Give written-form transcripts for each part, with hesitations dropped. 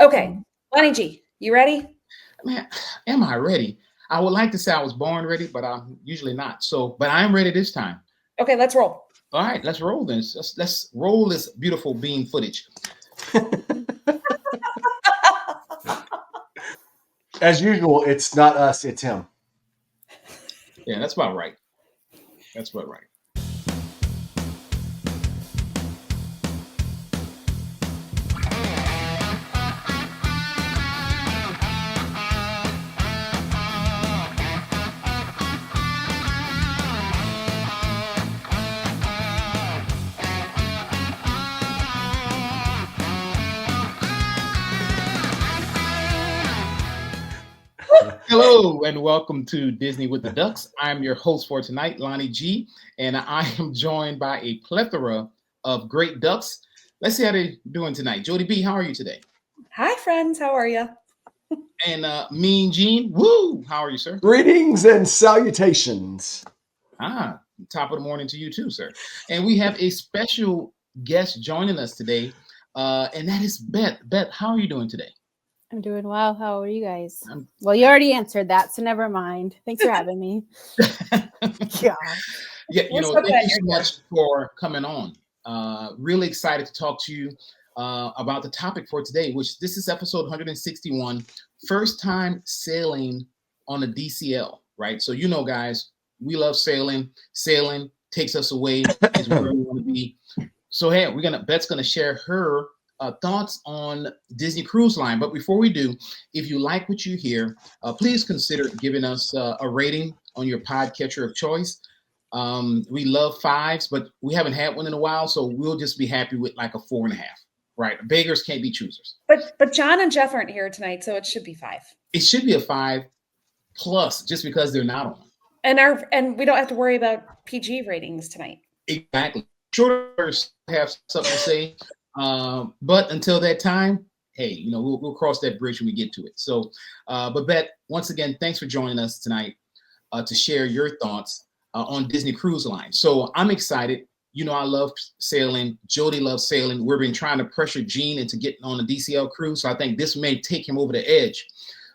Okay, Lonnie G, you ready? Man, am I ready? I would like to say I was born ready, but I'm usually not. So, but I'm ready this time. Okay, let's roll. All right, let's roll this. Let's roll this beautiful bean footage. As usual, it's not us, it's him. Yeah, that's about right. That's about right. Hello and welcome to Disney with the Ducks. I'm your host for tonight, Lonnie G, and I am joined by a plethora of great ducks. Let's see how they're doing tonight. Jody B, how are you today? Hi, friends. How are you? And Mean Gene, woo, how are you, sir? Greetings and salutations. Ah, top of the morning to you too, sir. And we have a special guest joining us today, and that is Beth. Beth, how are you doing today? I'm doing well. How are you guys? I'm- Well, you already answered that, so never mind. Thanks for having me. Yeah. Yeah, We're so thank glad you so you're here. much for coming on. Really excited to talk to you about the topic for today, which this is episode 161, first time sailing on a DCL, right? So, guys, we love sailing. Sailing takes us away is where we want to be. So, hey, Beth's gonna share her thoughts on Disney Cruise Line. But before we do, if you like what you hear, please consider giving us a rating on your podcatcher of choice. We love fives, but we haven't had one in a while, so we'll just be happy with like a 4.5. Right? Beggars can't be choosers. But John and Jeff aren't here tonight, so it should be 5. It should be a 5 plus, just because they're not on. And we don't have to worry about PG ratings tonight. Exactly. Shorters have something to say, but until that time, hey, we'll cross that bridge when we get to it. So, but Beth, once again, thanks for joining us tonight to share your thoughts on Disney Cruise Line. So I'm excited. I love sailing. Jody loves sailing. We've been trying to pressure Gene into getting on a DCL cruise. So I think this may take him over the edge.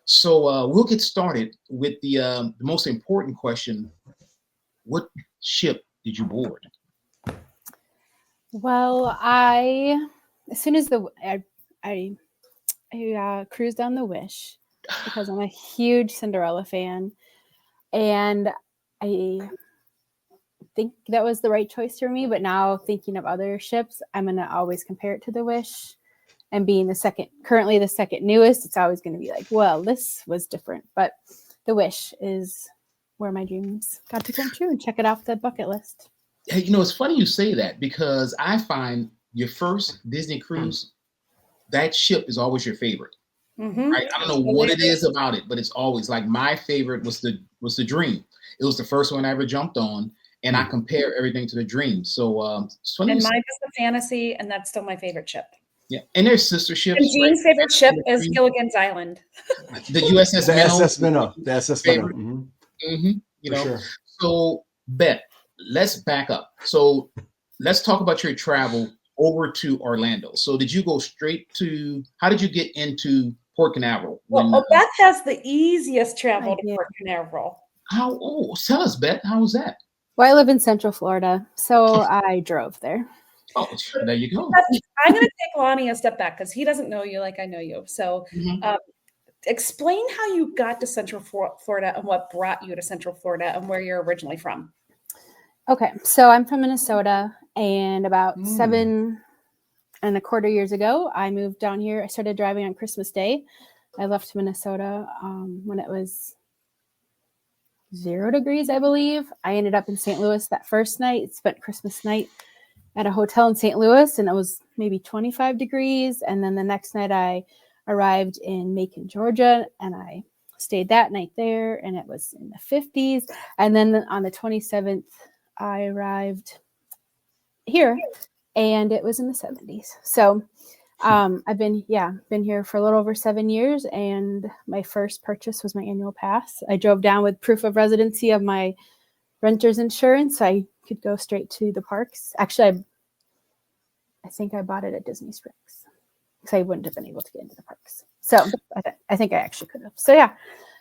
So we'll get started with the most important question. What ship did you board? Well, as soon as I cruised on the Wish because I'm a huge Cinderella fan, and I think that was the right choice for me. But now thinking of other ships, I'm gonna always compare it to the Wish. And being currently the second newest, it's always going to be like, well, this was different. But the Wish is where my dreams got to come true and check it off the bucket list. Hey, it's funny you say that because I find your first Disney cruise, that ship is always your favorite. Mm-hmm. Right? I don't know what it is about it, but it's always like my favorite was the Dream. It was the first one I ever jumped on, and I compare everything to the Dream. So it's funny. And mine is the Fantasy, and that's still my favorite ship. Yeah, and there's sister ships. And Gene's favorite ship is Gilligan's Island. The USS The Minnow. SS Minnow. The SS Minnow. Sure. So, Beth, let's back up. So, let's talk about your travel over to Orlando. So, did you go straight to? How did you get into Port Canaveral? Well, Beth has the easiest travel to Port Canaveral. How? Oh, tell us, Beth. How was that? Well, I live in Central Florida, so I drove there. Oh, there you go. I'm going to take Lonnie a step back because he doesn't know you like I know you. So explain how you got to Central Florida and what brought you to Central Florida and where you're originally from. Okay, so I'm from Minnesota, and about 7.25 years ago, I moved down here. I started driving on Christmas Day. I left Minnesota when it was 0 degrees, I believe. I ended up in St. Louis that first night, spent Christmas night at a hotel in St. Louis, and it was maybe 25 degrees. And then the next night I arrived in Macon, Georgia, and I stayed that night there, and it was in the 50s. And then on the 27th, I arrived here, and it was in the 70s. So I've been here for a little over 7 years, and my first purchase was my annual pass. I drove down with proof of residency of my renter's insurance. I could go straight to the parks. Actually, I think I bought it at Disney Springs because I wouldn't have been able to get into the parks. So I think I actually could have. So yeah.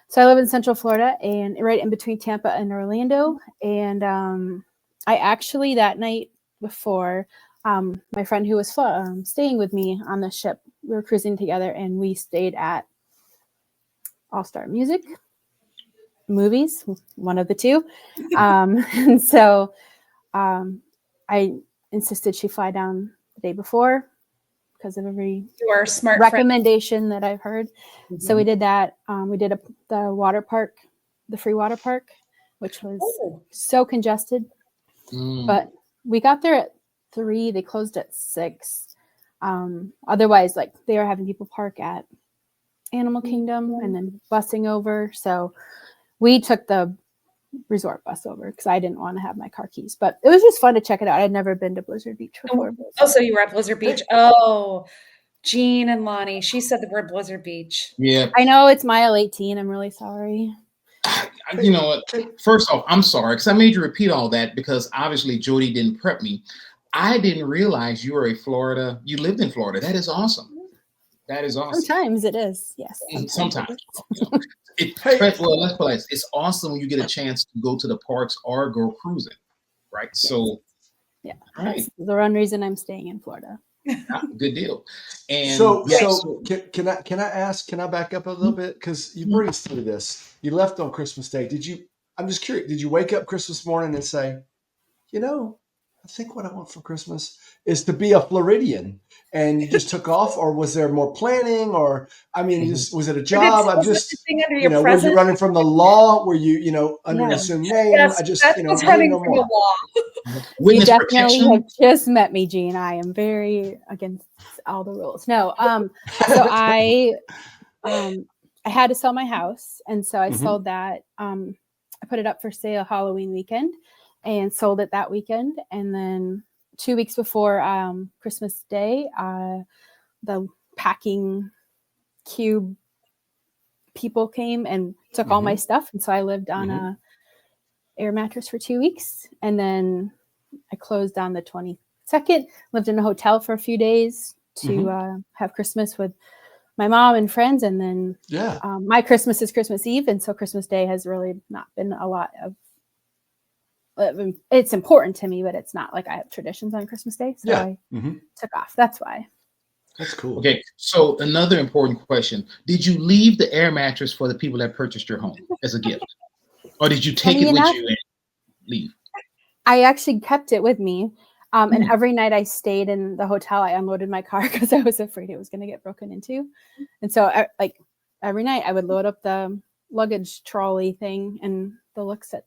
So I live in Central Florida and right in between Tampa and Orlando. And I actually that night before, my friend who was staying with me on the ship, we were cruising together and we stayed at All Star Music, movies, one of the two. And so I insisted she fly down the day before because of every recommendation that I've heard. Mm-hmm. So we did that. We did the water park, the free water park, which was so congested. But we got there at 3. They closed at 6. Otherwise, like they were having people park at Animal Kingdom and then busing over. So we took the resort bus over because I didn't want to have my car keys, but it was just fun to check it out. I'd never been to Blizzard Beach before. Oh, so you were at Blizzard Beach. Oh, Jean and Lonnie, she said the word Blizzard Beach. Yeah, I know it's mile 18. I'm really sorry. You know what? First off, I'm sorry because I made you repeat all that because obviously Jody didn't prep me. I didn't realize you lived in Florida. That is awesome. That is awesome. Sometimes it is, yes. Sometimes. Well, let's play. It's awesome when you get a chance to go to the parks or go cruising, right? Yes. So, yeah, that's the one reason I'm staying in Florida. Good deal. And so can I back up a little bit because you breezed through this. You left on Christmas Day. I'm just curious. Did you wake up Christmas morning and say, I think what I want for Christmas is to be a Floridian, and you just took off, or was there more planning, or was it a job? I'm just, were you running from the law? Were you, under an assumed name? Yes, I just, was running from the law. You definitely have just met me, Jean. I am very against all the rules. No, so I had to sell my house, and so I sold that. I put it up for sale Halloween weekend. And sold it that weekend. And then 2 weeks before Christmas Day, the packing cube people came and took all my stuff. And so I lived on a air mattress for 2 weeks. And then I closed on the 22nd, lived in a hotel for a few days to have Christmas with my mom and friends. And then my Christmas is Christmas Eve. And so Christmas Day has really not been a lot of, it's important to me, but it's not like I have traditions on Christmas Day. So I took off. That's why. That's cool. Okay. So another important question. Did you leave the air mattress for the people that purchased your home as a gift? Or did you take it with you and leave? I actually kept it with me. And every night I stayed in the hotel, I unloaded my car because I was afraid it was going to get broken into. And so every night I would load up the luggage trolley thing, and the looks at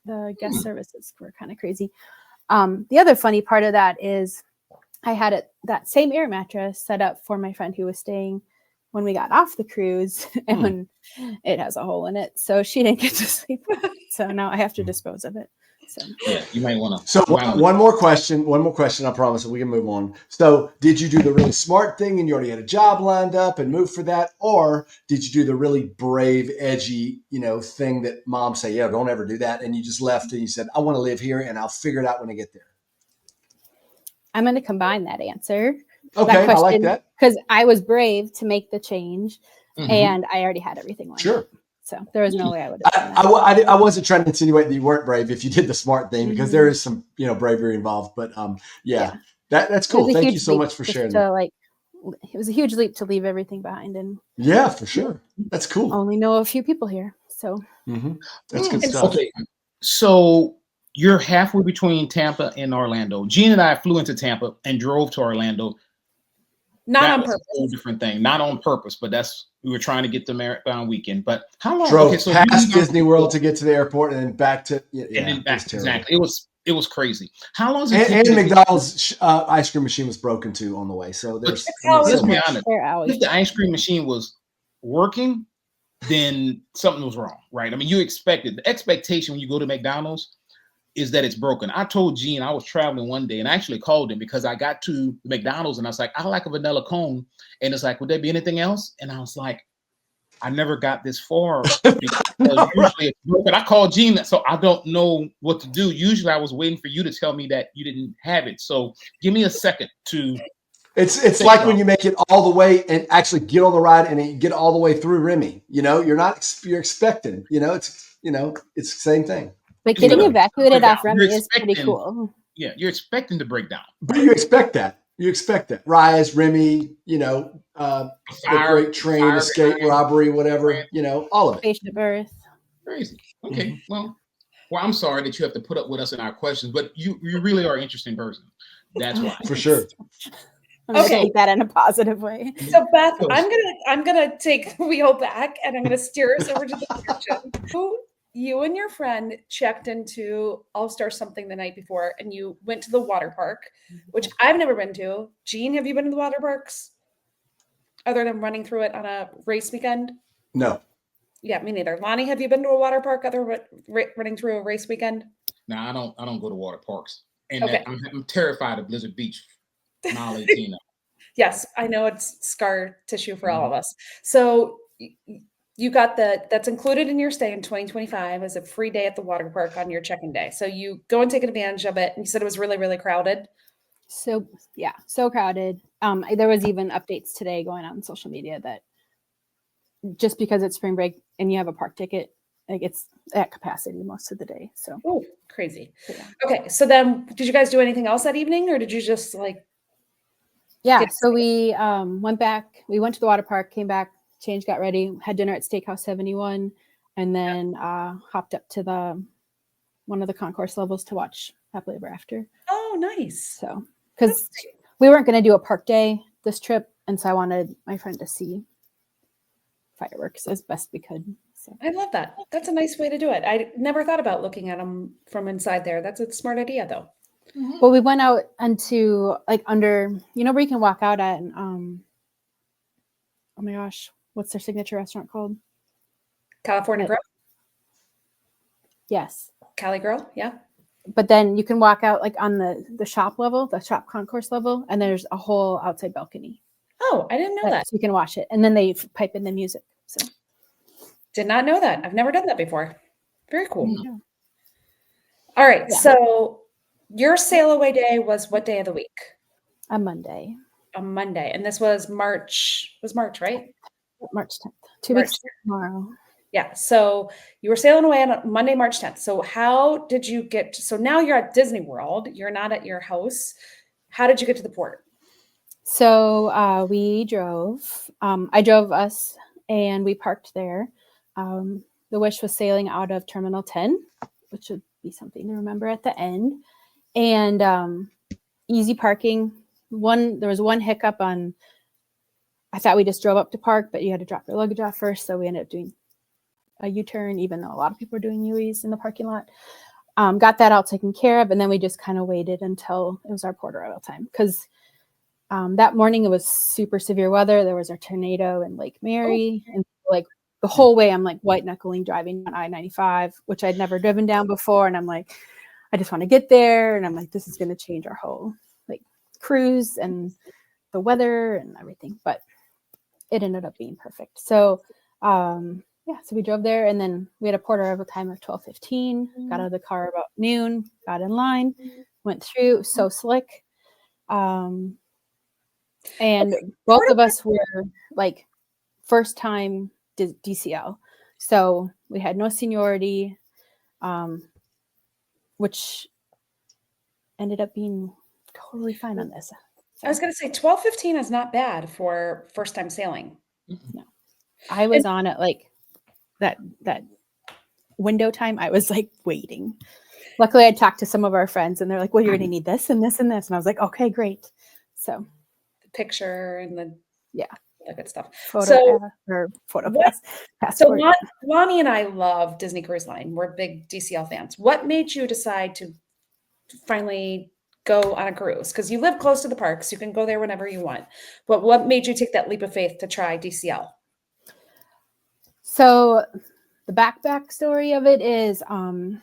the guest services were kind of crazy. The other funny part of that is I had that same air mattress set up for my friend who was staying when we got off the cruise, and when it has a hole in it. So she didn't get to sleep with it. So now I have to dispose of it. So yeah, you might want to. So one more question. I promise we can move on. So did you do the really smart thing and you already had a job lined up and moved for that? Or did you do the really brave, edgy, thing that mom say, yeah, don't ever do that. And you just left and you said, I want to live here and I'll figure it out when I get there. I'm going to combine that answer. Okay, I like that. Because I was brave to make the change and I already had everything lined up. So there was no way I would have done that. I wasn't trying to insinuate that you weren't brave if you did the smart thing, because there is some, bravery involved. But that's cool. Thank you so much for sharing that. It was a huge leap to leave everything behind, and yeah, for sure. That's cool. Only know a few people here, so that's good stuff. Okay, so you're halfway between Tampa and Orlando. Jean and I flew into Tampa and drove to Orlando. Not on purpose. A whole different thing. Not on purpose, but we were trying to get the marathon weekend. But how long? Drove past Disney World to get to the airport and then back to and then back. Exactly. It was crazy. How long? And McDonald's ice cream machine was broken too on the way. So there's. Let's be honest. If the ice cream machine was working, then something was wrong, right? I mean, the expectation when you go to McDonald's is that it's broken. I told Gene I was traveling one day and I actually called him because I got to McDonald's and I was like, I like a vanilla cone. And it's like, would there be anything else? And I was like, I never got this far. Usually it's broken. I called Gene, so I don't know what to do. Usually I was waiting for you to tell me that you didn't have it. So give me a second to It's like when you make it all the way and actually get on the ride and you get all the way through Remy. You're expecting. It's the same thing. But getting evacuated off Remy is pretty expecting- cool. Yeah, you're expecting to break down. But you expect that. Rise, Remy. The Great Train, Escape, Robbery, whatever. All of it. Spaceship Earth. Crazy. Okay, well, I'm sorry that you have to put up with us and our questions, but you really are an interesting person. That's why. For sure. I'm gonna Okay. take that in a positive way. So Beth, I'm gonna take the wheel back and I'm gonna steer us over to the question. You and your friend checked into All-Star something the night before, and you went to the water park, which I've never been to. Jean, have you been to the water parks? Other than running through it on a race weekend? No. Yeah, me neither. Lonnie, have you been to a water park other than running through a race weekend? No, I don't go to water parks, and Okay. I'm terrified of Blizzard Beach, mile 18. Yes, I know it's scar tissue for all of us. So you got that's included in your stay in 2025 as a free day at the water park on your check-in day. So you go and take advantage of it. And you said it was really, really crowded. So yeah, so crowded. There was even updates today going on social media that just because it's spring break and you have a park ticket, like it's at capacity most of the day. So oh, crazy. Yeah. Okay, so then did you guys do anything else that evening, or did you just yeah, so we went back, we went to the water park, came back, changed, got ready, had dinner at Steakhouse 71, and then hopped up to one of the concourse levels to watch Happily Ever After. Oh, nice. So because we weren't going to do a park day this trip, and so I wanted my friend to see fireworks as best we could. So I love that. That's a nice way to do it. I never thought about looking at them from inside there. That's a smart idea, though. Well, we went out into under, where you can walk out at, oh my gosh, what's their signature restaurant called? California Grill? Yes. Cali Grill, yeah. But then you can walk out on the shop level, the shop concourse level, and there's a whole outside balcony. Oh, I didn't know that. So you can watch it. And then they pipe in the music. So did not know that. I've never done that before. Very cool. Yeah. All right. Yeah. So your sail away day was what day of the week? A Monday. A Monday. And this was March, right? March 10th. 2 weeks tomorrow. Yeah. So you were sailing away on Monday, March 10th. So how did you so now you're at Disney World. You're not at your house. How did you get to the port? So we drove. I drove us and we parked there. The Wish was sailing out of Terminal 10, which would be something to remember at the end. And easy parking. There was one hiccup I thought we just drove up to park, but you had to drop your luggage off first. So we ended up doing a U-turn, even though a lot of people were doing U-turns in the parking lot. Got that all taken care of. And then we just kind of waited until it was our port arrival time. Because that morning it was super severe weather. There was a tornado in Lake Mary. Oh. And the whole way I'm white knuckling driving on I-95, which I'd never driven down before. And I'm I just want to get there. And I'm this is going to change our whole cruise and the weather and everything. But it ended up being perfect. So so we drove there, and then we had a port arrival time of 12:15. Got out of the car about noon. Got in line, went through. So slick. And both of us were first time DCL. So we had no seniority, which ended up being totally fine on this. I was going to say 12:15 is not bad for first time sailing. No, I was on it that window time. I was waiting. Luckily, I talked to some of our friends, and they're like, "Well, you're going to need this and this and this," and I was like, "Okay, great." So the picture and the that good stuff. So Lonnie and I love Disney Cruise Line. We're big DCL fans. What made you decide to finally go on a cruise? Because you live close to the parks, you can go there whenever you want. But what made you take that leap of faith to try DCL? So the back story of it is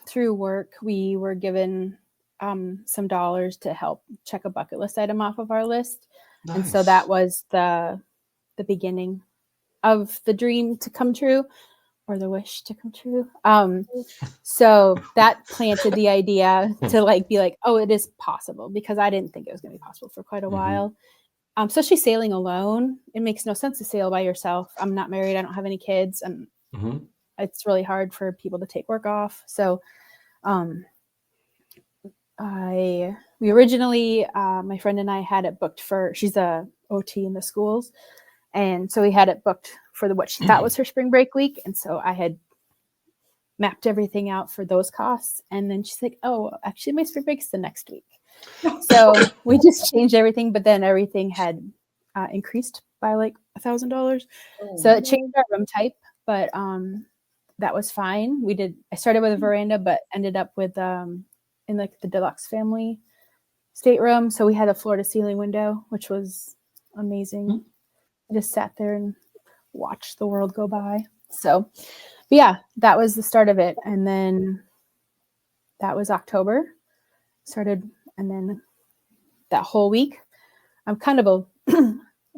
through work, we were given some dollars to help check a bucket list item off of our list. Nice. And so that was the beginning of the dream to come true, or the wish to come true. So that planted the idea to be oh, it is possible, because I didn't think it was going to be possible for quite a while. especially sailing alone. It makes no sense to sail by yourself. I'm not married. I don't have any kids, and it's really hard for people to take work off. So we originally, my friend and I had it booked for, she's a OT in the schools. And so we had it booked for what she thought was her spring break week. And so I had mapped everything out for those costs. And then she's like, oh, actually my spring break's the next week. So we just changed everything, but then everything had increased by like $1,000. So it changed our room type, but that was fine. I started with a veranda, but ended up with in like the deluxe family stateroom. So we had a floor to ceiling window, which was amazing. I just sat there and watched the world go by. So, but yeah, that was the start of it. And then that was October started. And then that whole week, I'm kind of a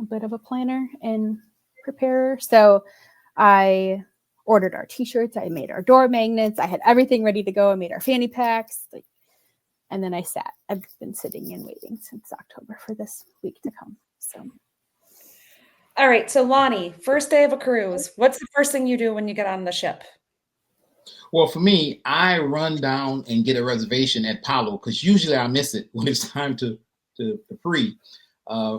bit of a planner and preparer. So I ordered our t-shirts. I made our door magnets. I had everything ready to go. I made our fanny packs. And then I sat. I've been sitting and waiting since October for this week to come. So. All right. So Lonnie, first day of a cruise. What's the first thing you do when you get on the ship? Well, for me, I run down and get a reservation at Palo because usually I miss it when it's time to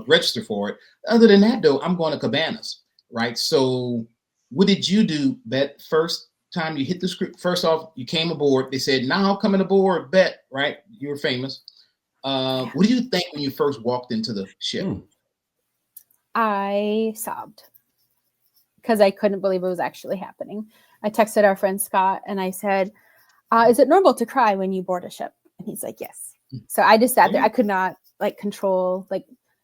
register for it. Other than that, though, I'm going to Cabanas, right? So what did you do, Beth, first time you hit the script? First off, you came aboard. They said, now coming aboard, Beth, right? You were famous. What do you think when you first walked into the ship? I sobbed because I couldn't believe it was actually happening. I texted our friend Scott and I said, is it normal to cry when you board a ship? And he's like, yes. So I just sat there. I could not control,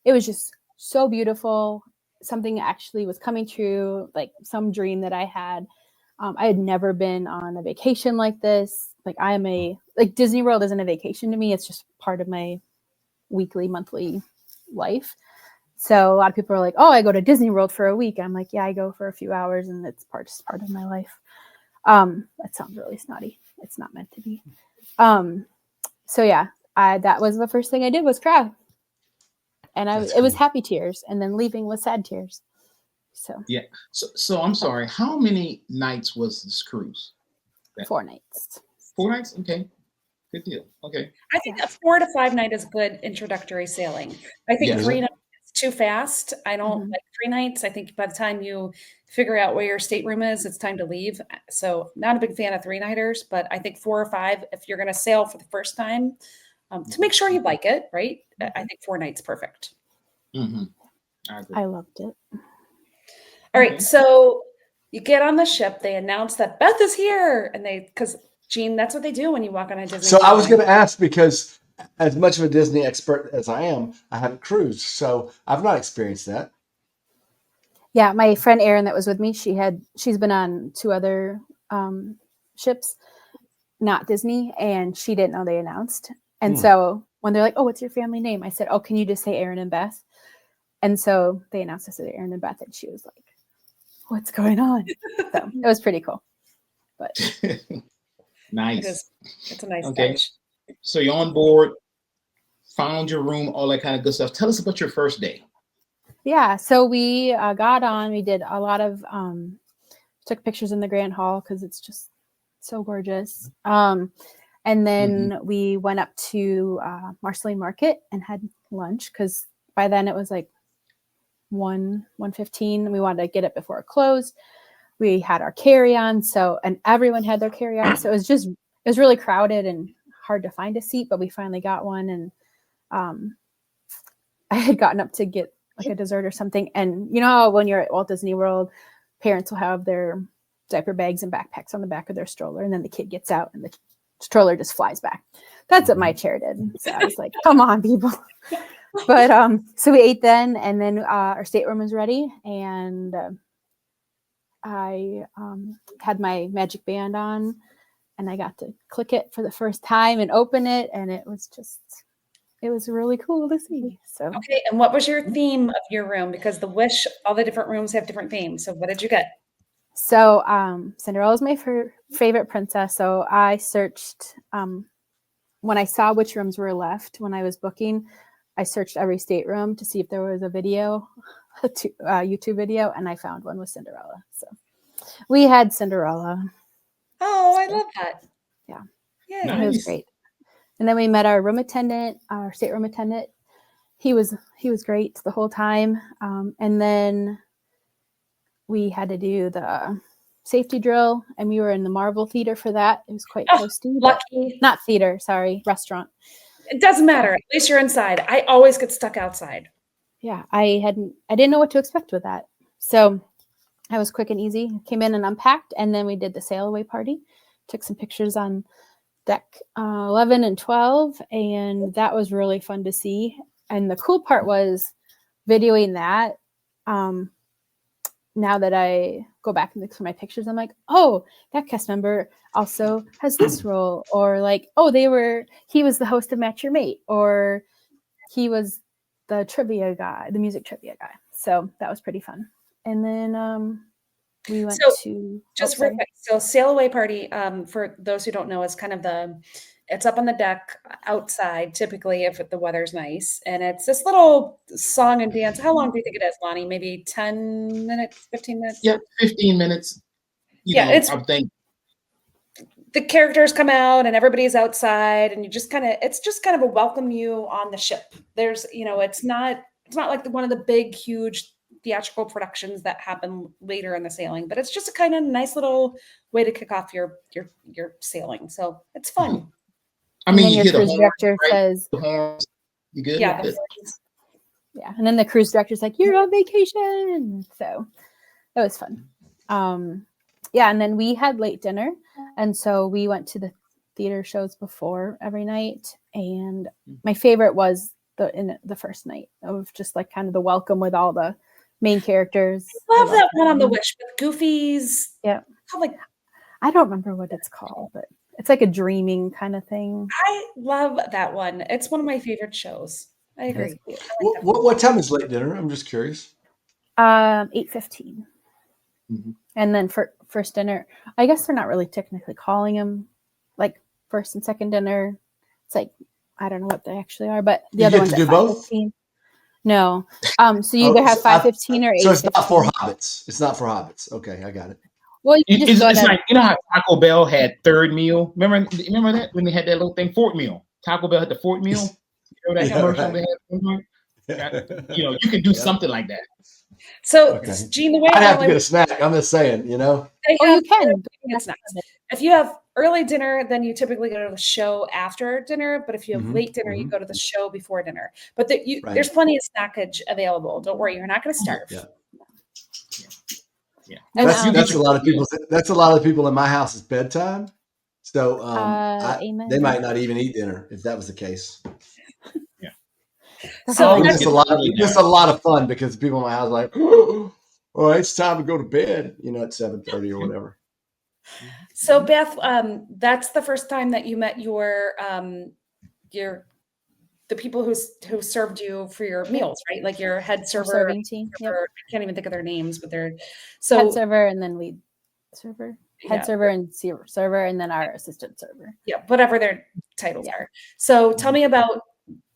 it was just so beautiful. Something actually was coming true, like some dream that I had. I had never been on a vacation like this. Disney World isn't a vacation to me. It's just part of my weekly, monthly life. So a lot of people are like, oh, I go to Disney World for a week. I'm like, yeah, I go for a few hours and it's part of my life. That sounds really snotty. It's not meant to be. So yeah, that was the first thing I did was cry. And it was happy tears. And then leaving was sad tears. So yeah. So I'm sorry. How many nights was this cruise? 4 nights. 4 nights? Okay. Good deal. Okay. I think a 4 to 5 night is good introductory sailing. I think 3 nights is too fast. I don't like 3 nights. I think by the time you figure out where your stateroom is, it's time to leave. So not a big fan of 3-nighters, but I think 4 or 5, if you're going to sail for the first time, to make sure you like it, right? I think 4 nights perfect. I loved it. All right, so you get on the ship. They announce that Beth is here, and because Jean, that's what they do when you walk on a Disney. So I was going to ask, because as much of a Disney expert as I am, I haven't cruised, so I've not experienced that. Yeah, my friend Erin that was with me, she's been on 2 other ships, not Disney, and she didn't know they announced. And so when they're like, "Oh, what's your family name?" I said, "Oh, can you just say Erin and Beth?" And so they announced us as Erin and Beth, and she was like, "What's going on?" So it was pretty cool. But nice. It's a nice touch. So you're on board, found your room, all that kind of good stuff. Tell us about your first day. Yeah, so we got on. We did a lot of took pictures in the Grand Hall because it's just so gorgeous. And then we went up to Marceline Market and had lunch because by then it was like 1:15. We wanted to get it before it closed. We had our carry-on, and everyone had their carry-on. So it was really crowded and hard to find a seat, but we finally got one. And I had gotten up to get like a dessert or something. And you know how when you're at Walt Disney World, parents will have their diaper bags and backpacks on the back of their stroller, and then the kid gets out and the stroller just flies back. That's what my chair did. So I was like, come on, people. But so we ate then, and then our stateroom was ready, and I had my magic band on, and I got to click it for the first time and open it, and it was really cool to see. So okay, and what was your theme of your room? Because all the different rooms have different themes. So what did you get? So Cinderella is my favorite princess. So I searched when I saw which rooms were left when I was booking. I searched every stateroom to see if there was a video, YouTube video, and I found one with Cinderella. So we had Cinderella. Oh, I love that. Yeah. Yay. Nice. It was great. And then we met our room attendant, our stateroom attendant. He was great the whole time. And then we had to do the safety drill, and we were in the Marvel Theater for that. It was quite toasty. Lucky. Not theater, sorry, restaurant. It doesn't matter. At least you're inside. I always get stuck outside. Yeah, I didn't know what to expect with that. So I was quick and easy. Came in and unpacked, and then we did the sail away party. Took some pictures on deck 11 and 12, and that was really fun to see. And the cool part was videoing that. Now that I go back and look for my pictures, I'm like, oh, that cast member also has this role. Or like, oh, he was the host of Match Your Mate, or he was the trivia guy, the music trivia guy. So that was pretty fun. And then we went to just real quick. So sail away party, for those who don't know, is kind of it's up on the deck outside, typically if the weather's nice. And it's this little song and dance. How long do you think it is, Lonnie? Maybe 10 minutes, 15 minutes? Yeah, 15 minutes. It's I think the characters come out and everybody's outside, and it's just kind of a welcome you on the ship. There's, it's not like one of the big, huge theatrical productions that happen later in the sailing, but it's just a kind of nice little way to kick off your sailing. So it's fun. I mean, your cruise director says, "You good?" Yeah, yeah. And then the cruise director's like, "You're on vacation," so it was fun. Yeah, and then we had late dinner, and so we went to the theater shows before every night. And my favorite was the first night of just like kind of the welcome with all the main characters. I love that one on the Wish with Goofies. Yeah, I don't remember what it's called, but it's like a dreaming kind of thing. I love that one. It's one of my favorite shows. I agree. What time is late dinner? I'm just curious. 8:15. Mm-hmm. And then for first dinner, I guess they're not really technically calling them like first and second dinner. It's like, I don't know what they actually are, but the other one's at 5:15. No. So you either have 5:15 or 8:15. So it's not for hobbits. It's not for hobbits. Okay, I got it. Well, it's like, how Taco Bell had third meal. Remember that when they had that little thing, fourth meal. Taco Bell had the fourth meal. You know that commercial they had? You can do something like that. So, Gene, the way I'd have to get a snack. I'm just saying, you can. If you have early dinner, then you typically go to the show after dinner. But if you have late dinner, you go to the show before dinner. But there's plenty of snackage available. Don't worry, you're not going to starve. Yeah. That's a lot of people. That's a lot of people in my house. It's bedtime, so they might not even eat dinner if that was the case. Yeah. So it's a lot of fun because people in my house are like, oh, it's time to go to bed. At 7:30 or whatever. So Beth, that's the first time that you met the people who served you for your meals, right? Like your head server, serving team. Yep. I can't even think of their names, but they're head server and then lead server, head server and server, and then our assistant server. Yeah, whatever their titles are. So tell me about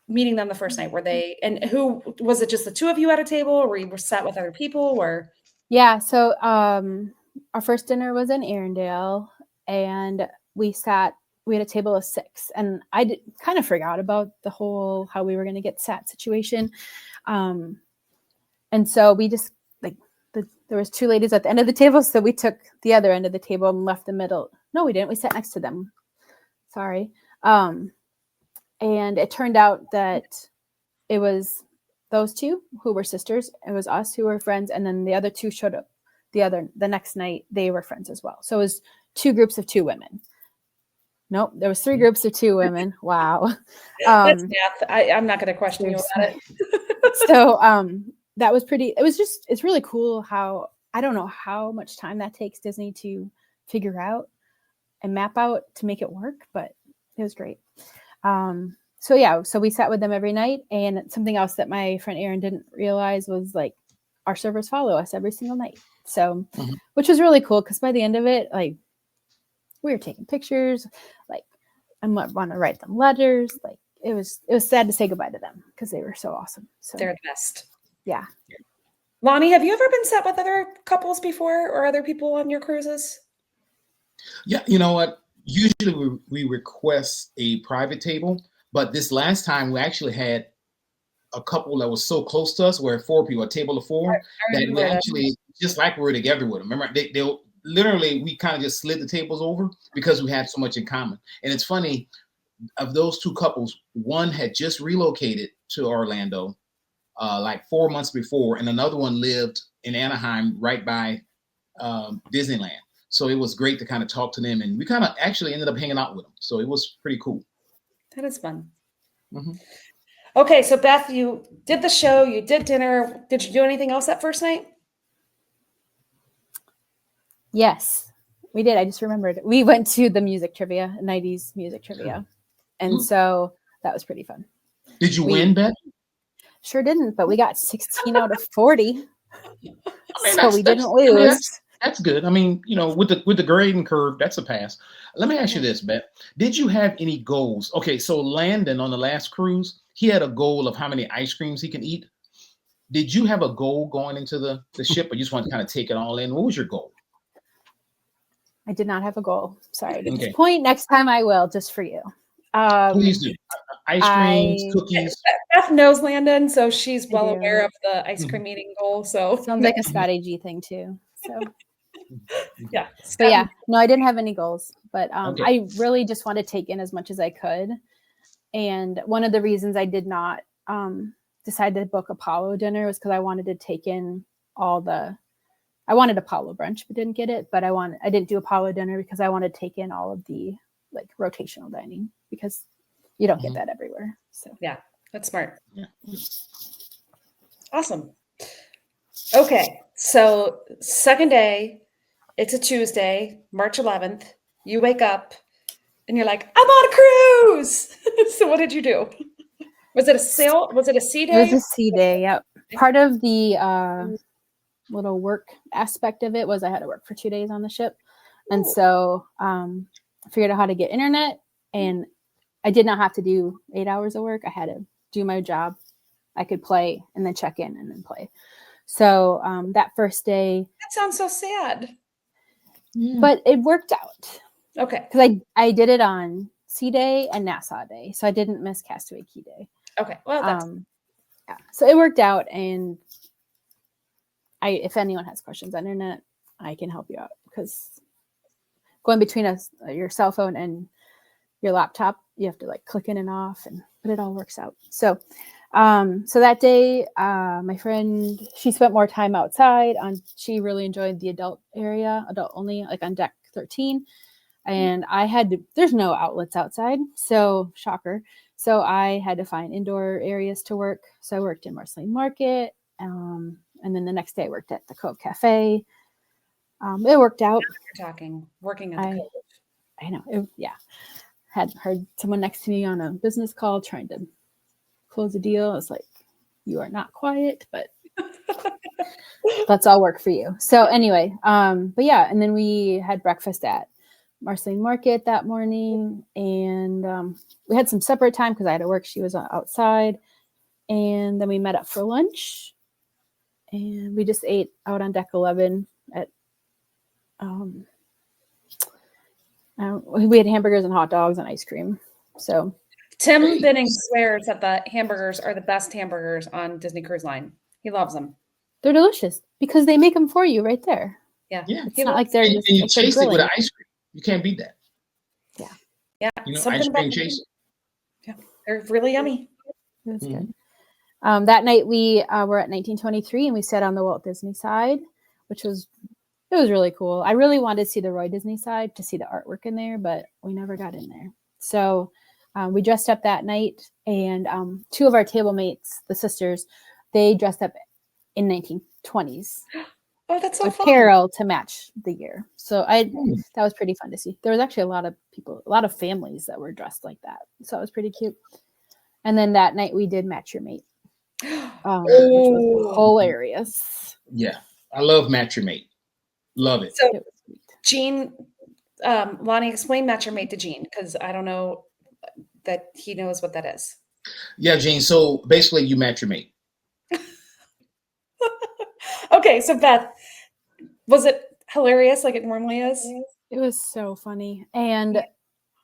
meeting them the first night. Were they, and who was it? Just the two of you at a table, or you were sat with other people, or? Yeah. So our first dinner was in Arendelle, and we had a table of 6, and I kind of forgot about the whole how we were going to get sat situation. And so we just there was 2 ladies at the end of the table. So we took the other end of the table and left the middle. No, we didn't. We sat next to them. Sorry. And it turned out that it was those 2 who were sisters. It was us who were friends. And then the other 2 showed up the next night. They were friends as well. So it was 2 groups of 2 women. Nope, there was 3 groups of 2 women. Wow. That's math. I'm not going to question you about it. So that was pretty. It's really cool how, I don't know how much time that takes Disney to figure out and map out to make it work, but it was great. So we sat with them every night. And something else that my friend Erin didn't realize was like our servers follow us every single night. So, which was really cool because by the end of it, like, we were taking pictures, like I want to write them letters. Like, it was sad to say goodbye to them because they were so awesome. So They're the best. yeah. Lonnie, have you ever been set with other couples before or other people on your cruises? Yeah, you know what? Usually we request a private table, but this last time we actually had a couple that was so close to us, where 4 people, a table of 4, that we actually, just like we were together with them. Remember, they'll literally, we kind of just slid the tables over because we had so much in common. And it's funny, of those 2 couples, one had just relocated to Orlando like 4 months before, and another one lived in Anaheim right by Disneyland. So it was great to kind of talk to them, and we kind of actually ended up hanging out with them. So it was pretty cool. That is fun. Mm-hmm. Okay, so Beth, you did the show, you did dinner. Did you do anything else that first night? Yes, we did. I just remembered. We went to the music trivia, 90s music trivia. And so that was pretty fun. Did you win, Beth? Sure didn't, but we got 16 out of 40. I mean, so we didn't lose. That's good. I mean, you know, with the grading curve, that's a pass. Let me ask you this, Beth. Did you have any goals? Okay, so Landon on the last cruise, he had a goal of how many ice creams he can eat. Did you have a goal going into the ship, or you just want to kind of take it all in? What was your goal? I did not have a goal. Sorry to disappoint. Next time I will, just for you. Please do. Ice creams, cookies. Beth knows Landon, so she's well aware of the ice cream eating goal. So sounds like a Scotty G thing too. So yeah. But yeah, no, I didn't have any goals, but I really just wanted to take in as much as I could. And one of the reasons I did not decide to book Apollo dinner was because I wanted to take in I wanted Apollo brunch, but didn't get it. But I didn't do Apollo dinner because I wanted to take in all of the like rotational dining, because you don't get that everywhere. So yeah, that's smart. Yeah. Awesome. Okay, so second day, it's a Tuesday, March 11th. You wake up and you're like, I'm on a cruise. So what did you do? Was it a sail? Was it a sea day? It was a sea day. Yep. Part of the little work aspect of it was I had to work for 2 days on the ship. And so I figured out how to get internet, and I did not have to do 8 hours of work. I had to do my job. I could play and then check in and then play. So that first day. That sounds so sad. But it worked out. Okay. Because I did it on Sea Day and Nassau Day. So I didn't miss Castaway Key Day. Okay. Well, that's... yeah. So it worked out. And if anyone has questions on internet, I can help you out, because going between your cell phone and your laptop, you have to like click in and off, but it all works out. So so that day, my friend, she spent more time outside. She really enjoyed the adult area, adult only, like on deck 13. And there's no outlets outside. So shocker. So I had to find indoor areas to work. So I worked in Marceline Market. And then the next day I worked at the Cove Cafe. It worked out. You're working at the Cove. I know. Had heard someone next to me on a business call trying to close a deal. I was like, you are not quiet, but let's all work for you. So anyway, but yeah, and then we had breakfast at Marceline Market that morning, and we had some separate time because I had to work. She was outside, and then we met up for lunch, and we just ate out on deck 11 at we had hamburgers and hot dogs and ice cream. So Tim Binning swears that the hamburgers are the best hamburgers on Disney Cruise Line. He loves them. They're delicious because they make them for you right there. Yeah. It's not like they're just. And you chase it with an ice cream. You can't beat that. Yeah. Yeah. You know, ice cream chase. Yeah. They're really yummy. It was good. That night we were at 1923 and we sat on the Walt Disney side, which was really cool. I really wanted to see the Roy Disney side to see the artwork in there, but we never got in there. So we dressed up that night, and 2 of our table mates, the sisters, they dressed up in 1920s. Oh, that's so fun. Apparel to match the year. So that was pretty fun to see. There was actually a lot of people, a lot of families that were dressed like that. So it was pretty cute. And then that night we did Match Your Mate, which was hilarious. Yeah, I love Match Your Mate. Love it. So, Jean, Lonnie, explain Match Your Mate to Jean, because I don't know. that he knows what that is. Yeah, Gene. So basically, you match your mate. Okay, so Beth, was it hilarious like it normally is? It was so funny. And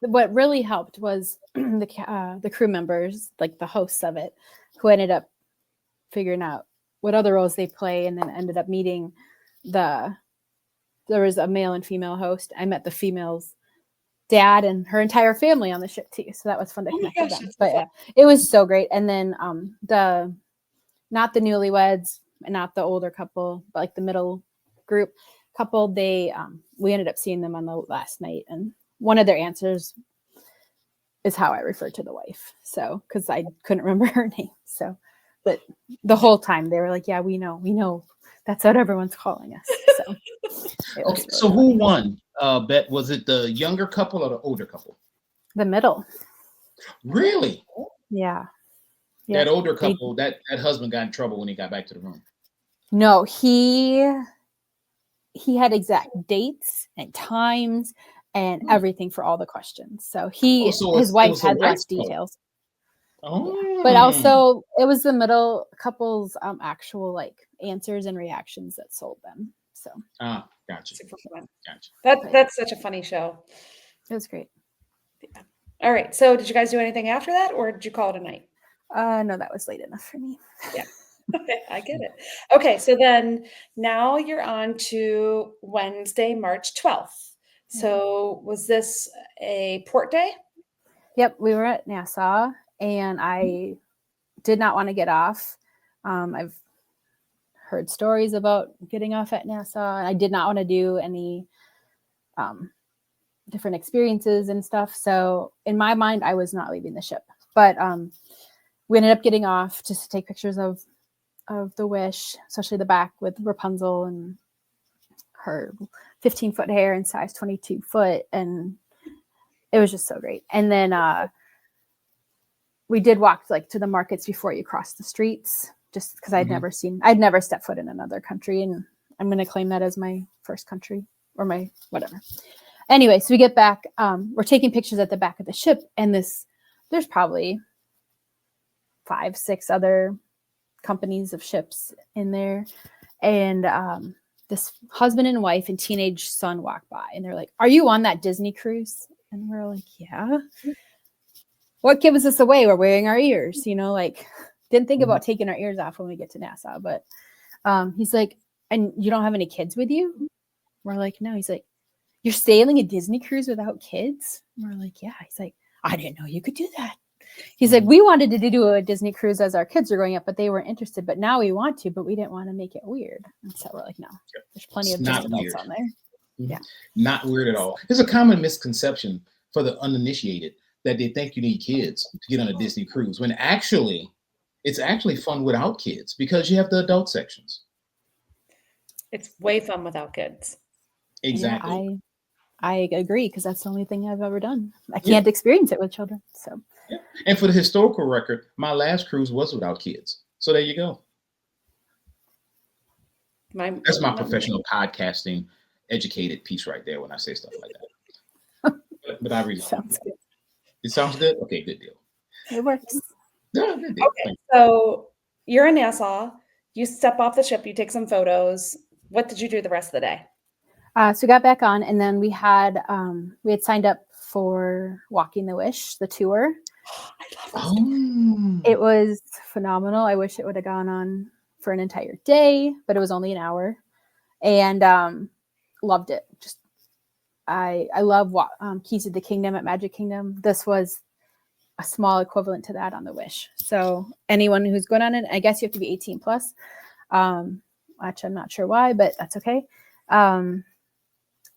what really helped was the crew members, like the hosts of it, who ended up figuring out what other roles they play, and then ended up meeting there was a male and female host. I met the female's dad and her entire family on the ship too. So that was fun to connect with them. But yeah, it was so great. And then not the newlyweds and not the older couple, but like the middle group couple, we ended up seeing them on the last night, and one of their answers is how I referred to the wife. So, because I couldn't remember her name. So, but the whole time they were like, yeah, we know. That's what everyone's calling us. So, Okay, really so who won? Bet, was it the younger couple or the older couple? the middle. Really? Yeah. That older couple, that husband got in trouble when he got back to the room. No, he had exact dates and times and everything for all the questions. So his wife had less details. Oh, yeah. But also it was the middle couple's actual like answers and reactions that sold them. So gotcha. Super fun. Gotcha. That's such a funny show. It was great. Yeah. All right. So did you guys do anything after that, or did you call it a night? No, that was late enough for me. Yeah. Okay, I get it. Okay, so then now you're on to Wednesday, March 12th. So was this a port day? Yep, we were at Nassau, and I did not want to get off. I've heard stories about getting off at Nassau, and I did not want to do any different experiences and stuff. So in my mind, I was not leaving the ship. But we ended up getting off just to take pictures of the Wish, especially the back with Rapunzel and her 15-foot hair and size 22 foot. And it was just so great. And then we did walk like to the markets before you cross the streets, just because I'd never stepped foot in another country. And I'm going to claim that as my first country or my whatever. Anyway, so we get back, we're taking pictures at the back of the ship, and there's probably 5-6 other companies of ships in there, and this husband and wife and teenage son walk by, and they're like, "Are you on that Disney cruise?" And we're like, "Yeah." What gives us away? We're wearing our ears, like didn't think about taking our ears off when we get to Nassau. But he's like, "And you don't have any kids with you?" We're like, "No." He's like, "You're sailing a Disney cruise without kids?" And we're like, "Yeah." He's like, "I didn't know you could do that." He's like, "We wanted to do a Disney cruise as our kids were growing up, but they weren't interested. But now we want to, but we didn't want to make it weird." And so we're like, "No, there's plenty of just adults on there." Yeah, not weird at all. There's a common misconception for the uninitiated that they think you need kids to get on a Disney cruise, when it's actually fun without kids because you have the adult sections. It's way fun without kids. Exactly. Yeah, I agree, because that's the only thing I've ever done. I can't experience it with children. So, and for the historical record, my last cruise was without kids. So there you go. That's my professional podcasting educated piece right there when I say stuff like that. but I really sounds good. It sounds good? Okay, good deal. It works. Yeah, good deal. Okay, so you're in Nassau. You step off the ship. You take some photos. What did you do the rest of the day? So we got back on, and then we had signed up for Walking the Wish, the tour. I love this. It was phenomenal. I wish it would have gone on for an entire day, but it was only an hour, and loved it. Just I love Keys of the Kingdom at Magic Kingdom. This was a small equivalent to that on the Wish. So anyone who's going on it, I guess you have to be 18 plus. Which I'm not sure why, but that's okay.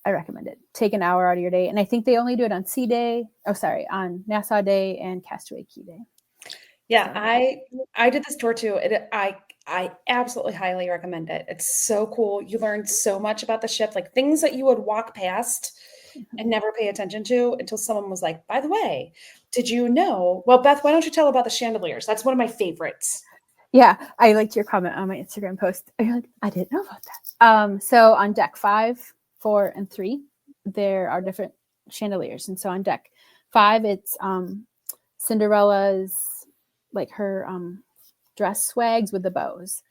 I recommend it. Take an hour out of your day. And I think they only do it on on Nassau Day and Castaway Key Day. Yeah, I did this tour too. I absolutely highly recommend it. It's so cool. You learn so much about the ship, like things that you would walk past and never pay attention to until someone was like, "By the way, did you know?" Well, Beth, why don't you tell about the chandeliers? That's one of my favorites. Yeah, I liked your comment on my Instagram post. You're like, I didn't know about that. So on deck 5, 4, and 3, there are different chandeliers. And so on deck 5, it's Cinderella's, like her dress swags with the bows,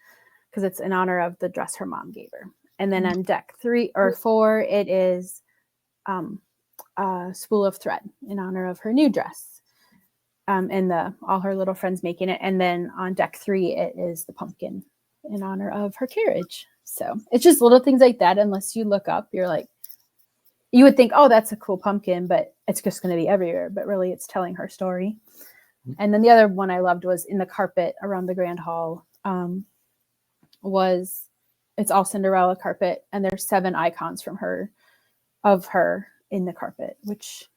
because it's in honor of the dress her mom gave her. And then on deck 3 or 4, it is a spool of thread in honor of her new dress, and all her little friends making it. And then on deck 3, it is the pumpkin in honor of her carriage. So it's just little things like that. Unless you look up, you're like, you would think, oh, that's a cool pumpkin, but it's just going to be everywhere. But really, it's telling her story. And then the other one I loved was in the carpet around the Grand Hall. It's all Cinderella carpet, and there's 7 icons of her in the carpet, which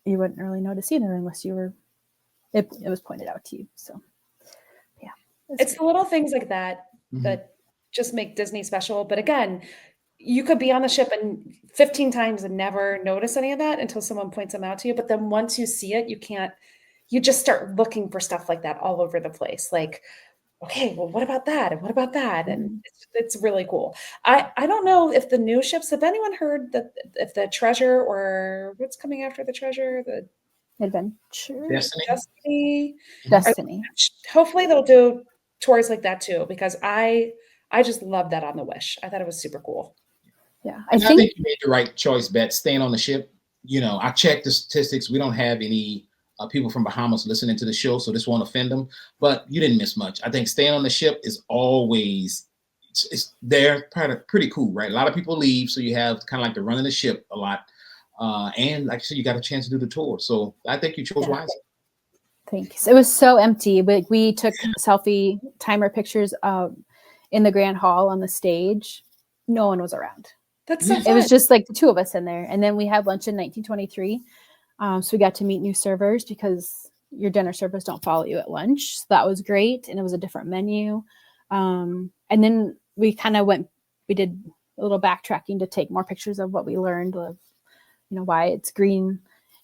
you wouldn't really notice either unless it was pointed out to you. So yeah, it's the little things like that that just make Disney special. But again, you could be on the ship and 15 times and never notice any of that until someone points them out to you. But then once you see it, you just start looking for stuff like that all over the place. Like, okay, well, what about that? And what about that? And it's really cool. I don't know if the new ships, have anyone heard that if the treasure, or what's coming after the treasure, the Adventure, Destiny. Hopefully they'll do tours like that too, because I just love that on the Wish. I thought it was super cool. Yeah, I think you made the right choice, Beth, staying on the ship. I checked the statistics. We don't have any people from Bahamas listening to the show, so this won't offend them. But you didn't miss much. I think staying on the ship is always they're pretty cool, right? A lot of people leave, so you have kind of like the running the ship a lot, and like I said, you got a chance to do the tour. So I think you chose wisely. Thanks. It was so empty, but we took selfie timer pictures in the Grand Hall on the stage. No one was around. That's so fun. It was just like the 2 of us in there, and then we had lunch in 1923. So we got to meet new servers, because your dinner servers don't follow you at lunch. So that was great. And it was a different menu. And then we kind of we did a little backtracking to take more pictures of what we learned of, why it's green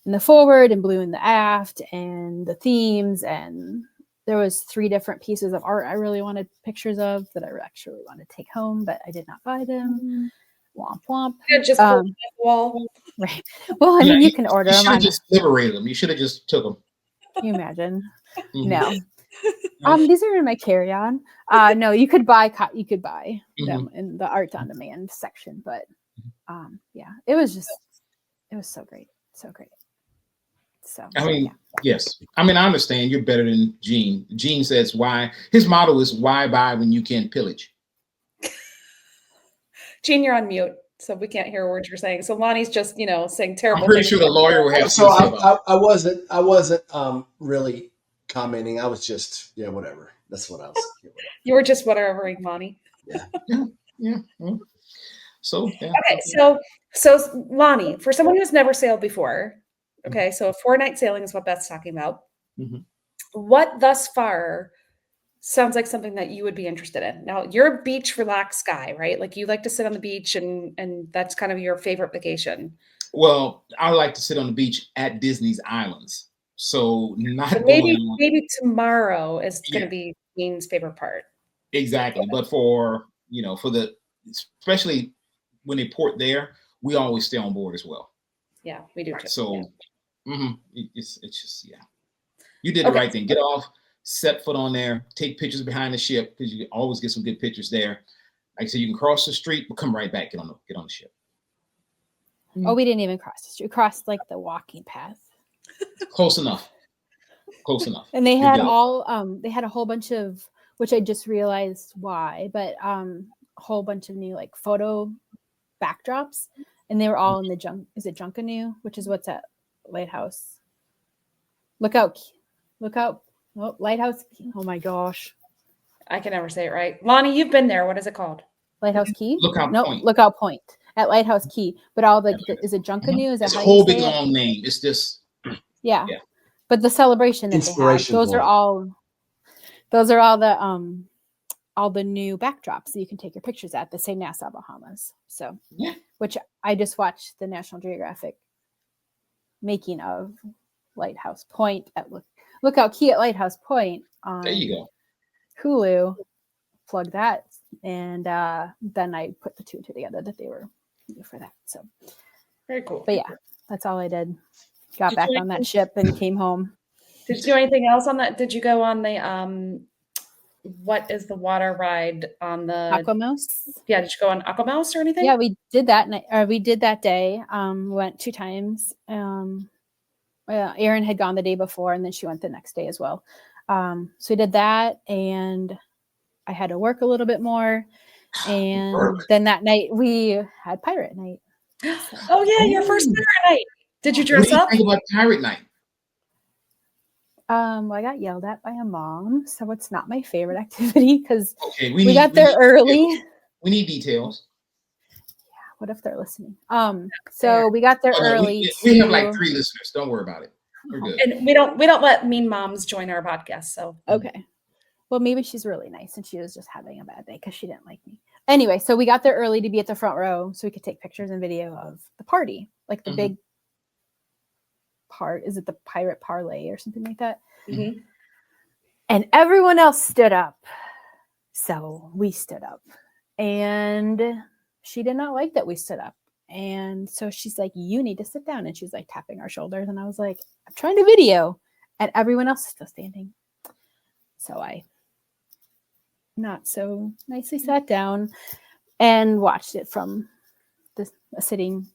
in the forward and blue in the aft, and the themes. And there was 3 different pieces of art I really wanted pictures of that I actually wanted to take home, but I did not buy them. Womp womp. Just put them on the wall. Right. Well, I mean, you can order them. You should have just liberated them. You should have just took them. Can you imagine? No. These are in my carry-on. No, you could buy them in the art on demand section, but yeah, it was so great. So great. So I mean, yes. I mean, I understand you're better than Gene. Gene says why. His motto is why buy when you can pillage. Gene, you're on mute, so we can't hear words you're saying. So Lonnie's just, saying terrible. I'm pretty sure the lawyer will have. So I wasn't really commenting. I was just whatever. That's what I was. You were just whatevering, Lonnie. Yeah. So yeah. Okay, so Lonnie, for someone who's never sailed before, okay, so a 4-night sailing is what Beth's talking about. What thus far sounds like something that you would be interested in? Now, you're a beach relaxed guy, right? Like you like to sit on the beach, and that's kind of your favorite vacation. Well, I like to sit on the beach at Disney's islands. So maybe tomorrow is going to be Dean's favorite part. Exactly, but for especially when they port there, we always stay on board as well. Yeah, we do too. So, it's just you did the right thing. Get off. Set foot on there, take pictures behind the ship, because you always get some good pictures there. Like I said, you can cross the street, but come right back, get on the ship. Oh, we didn't even cross the street. We crossed like the walking path. Close enough. And they had they had a whole bunch of, which I just realized why, but a whole bunch of new like photo backdrops, and they were all in the is it Junkanoo, which is what's at Lighthouse. Look out. Oh, Lighthouse. Oh my gosh. I can never say it right. Lonnie, you've been there. What is it called? Lighthouse Key? Point. Lookout Point at Lighthouse Key. But all is it Junkanoo? Is that it's how a whole you say big it? long name. It's just yeah. But the celebration that they have, those are all the new backdrops that you can take your pictures at the same Nassau, Bahamas. So which I just watched the National Geographic making of Lighthouse Point at Lookout Key at Lighthouse Point on there you go. Hulu. Plug that, and then I put the 2 together that they were for that. So very cool. But yeah, that's all I did. Got back on that ship and came home. Did you do anything else on that? Did you go on the what is the water ride on the Aquamouse. Yeah, did you go on Aquamouse or anything? Yeah, we did that night, or we did that day. Went 2 times. Erin had gone the day before, and then she went the next day as well. So we did that, and I had to work a little bit more. And then that night we had pirate night. So. Oh yeah, your first pirate night. Did you What dress do you up? think about pirate night? Well, I got yelled at by a mom, so it's not my favorite activity because Okay, we got there early. We need details. What if they're listening? So we got there early. We have like 3 listeners. Don't worry about it. We're good. And we don't let mean moms join our podcast. So okay. Well, maybe she's really nice and she was just having a bad day because she didn't like me. Anyway, so we got there early to be at the front row so we could take pictures and video of the party, like the big part. Is it the pirate parlay or something like that? Mm-hmm. And everyone else stood up. So we stood up. And she did not like that we stood up. And so she's like, you need to sit down. And she's like tapping our shoulders. And I was like, I'm trying to video. And everyone else is still standing. So I not so nicely sat down and watched it from a sitting,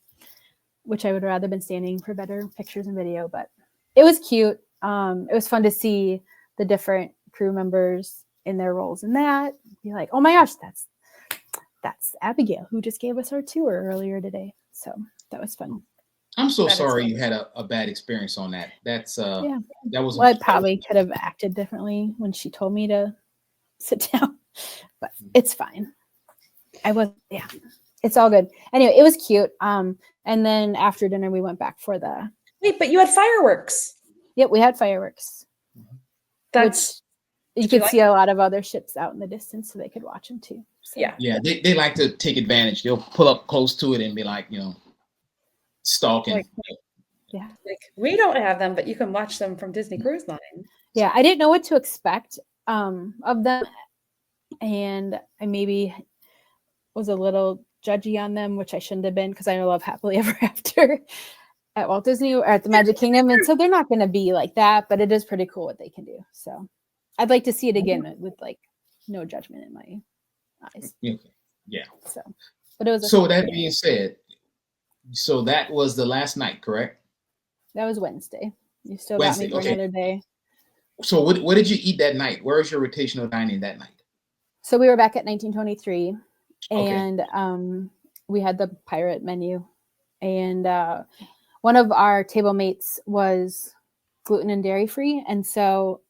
which I would rather been standing for better pictures and video. But it was cute. It was fun to see the different crew members in their roles in that. Be like, oh my gosh, that's Abigail who just gave us our tour earlier today. So that was fun. I'm so sorry you had a bad experience on that. That's that was. Well, I probably could have acted differently when she told me to sit down, but it's fine. It's all good. Anyway, it was cute. And then after dinner we went back for the. Wait, but you had fireworks. Yep, we had fireworks. That's you could see a lot of other ships out in the distance, so they could watch them too. So. Yeah, they like to take advantage. They'll pull up close to it and be like, stalking. Like, we don't have them, but you can watch them from Disney Cruise Line. Yeah, I didn't know what to expect of them, and I maybe was a little judgy on them, which I shouldn't have been because I love Happily Ever After at Walt Disney or at the Magic Kingdom, and so they're not going to be like that, but it is pretty cool what they can do. So I'd like to see it again with like no judgment in my eyes. Yeah. So, but it was. So that being said, so that was the last night, correct? That was Wednesday. You still got me for another day. So what did you eat that night? Where was your rotational dining that night? So we were back at 1923, and we had the pirate menu, and one of our table mates was gluten and dairy free, and so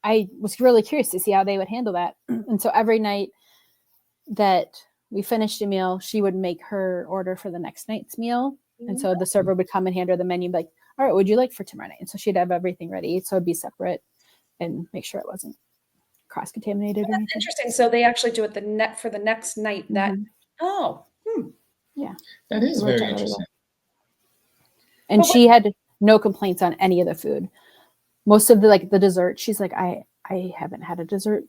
I was really curious to see how they would handle that. And so every night that we finished a meal, she would make her order for the next night's meal. And so the server would come and hand her the menu, be like, all right, what would you like for tomorrow night? And so she'd have everything ready. So it'd be separate and make sure it wasn't cross-contaminated or anything. Interesting. So they actually do it for the next night. Yeah. That is very interesting. And she had no complaints on any of the food. Most of the dessert, she's like, I haven't had a dessert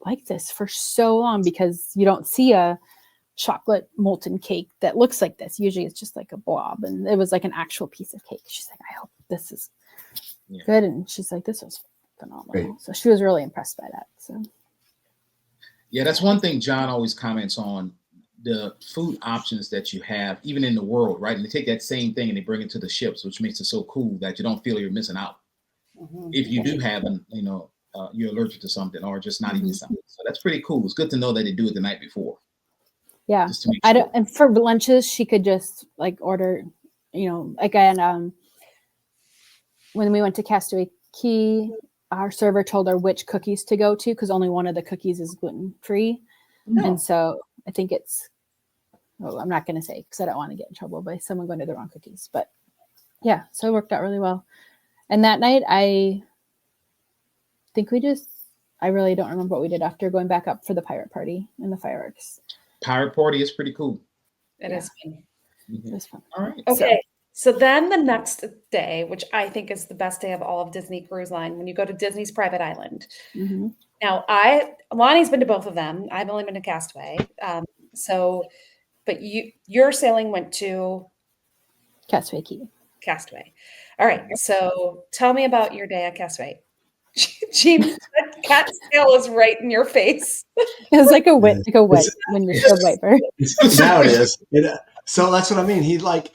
like this for so long because you don't see a chocolate molten cake that looks like this. Usually it's just like a blob, and it was like an actual piece of cake. She's like, I hope this is good. And she's like, this was phenomenal. Great. So she was really impressed by that. So yeah, that's one thing John always comments on, the food options that you have, even in the world, right? And they take that same thing and they bring it to the ships, which makes it so cool that you don't feel you're missing out. If you do have you're allergic to something or just not eating something. So that's pretty cool. It's good to know that they do it the night before. Yeah. And for lunches, she could just order, again, when we went to Castaway Cay, our server told her which cookies to go to because only one of the cookies is gluten-free. And so I think I'm not going to say because I don't want to get in trouble by someone going to the wrong cookies. But yeah, so it worked out really well. And that night, I think I really don't remember what we did after going back up for the pirate party and the fireworks. Pirate party is pretty cool. It is fun. It was fun. All right. Okay. So then the next day, which I think is the best day of all of Disney Cruise Line, when you go to Disney's Private Island. Mm-hmm. Now, Lonnie's been to both of them. I've only been to Castaway. But your sailing went to Castaway Cay. Castaway. All right. So tell me about your day at Castaway. Jean, that cat's tail is right in your face. It was like a wet It's- windshield wiper. Now it is. So that's what I mean. He like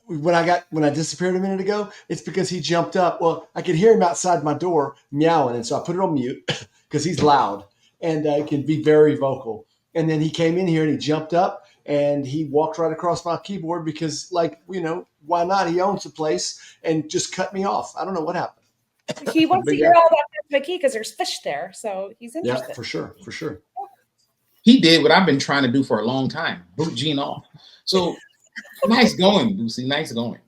when I disappeared a minute ago, it's because he jumped up. Well, I could hear him outside my door meowing, and so I put it on mute because he's loud and can be very vocal. And then he came in here and he jumped up and he walked right across my keyboard because, like, why not? He owns the place and just cut me off. I don't know what happened. He wants to hear all about Castaway Key because there's fish there, so he's interested. Yeah, for sure. He did what I've been trying to do for a long time, boot Gene off. So nice going, Lucy. Nice going.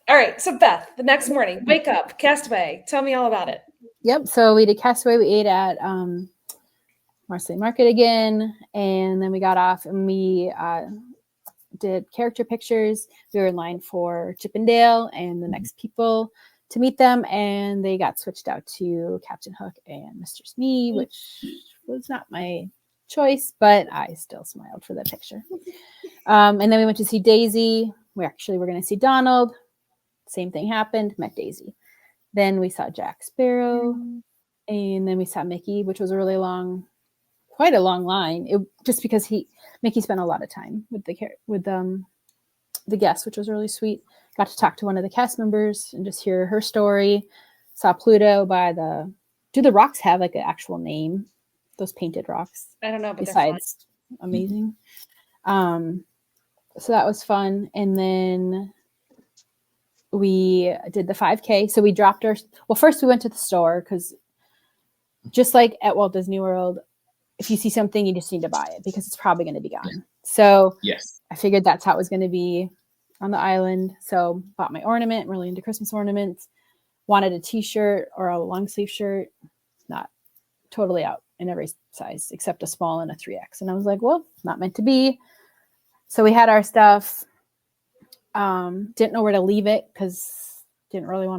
All right. So Beth, the next morning, wake up, Castaway. Tell me all about it. Yep. So we did Castaway. We ate at Marseille Market again, and then we got off and we did character pictures. We were in line for Chip and Dale and the next people to meet them, and they got switched out to Captain Hook and Mr. Smee, which was not my choice, but I still smiled for that picture. And then we went to see Daisy. We actually were going to see Donald. Same thing happened, met Daisy. Then we saw Jack Sparrow, and then we saw Mickey, which was quite a long line. Just because Mickey spent a lot of time with the guests, which was really sweet. Got to talk to one of the cast members and just hear her story. Saw Pluto do the rocks have like an actual name? Those painted rocks. I don't know, but besides amazing. So that was fun. And then we did the 5K. So we dropped first we went to the store because just like at Walt Disney World, if you see something, you just need to buy it because it's probably going to be gone. Yeah. So yes, I figured that's how it was going to be on the island. So bought my ornament, really into Christmas ornaments, wanted a t-shirt or a long sleeve shirt, not totally out in every size except a small and a 3X. And I was like, well, not meant to be. So we had our stuff. Didn't know where to leave it because we weren't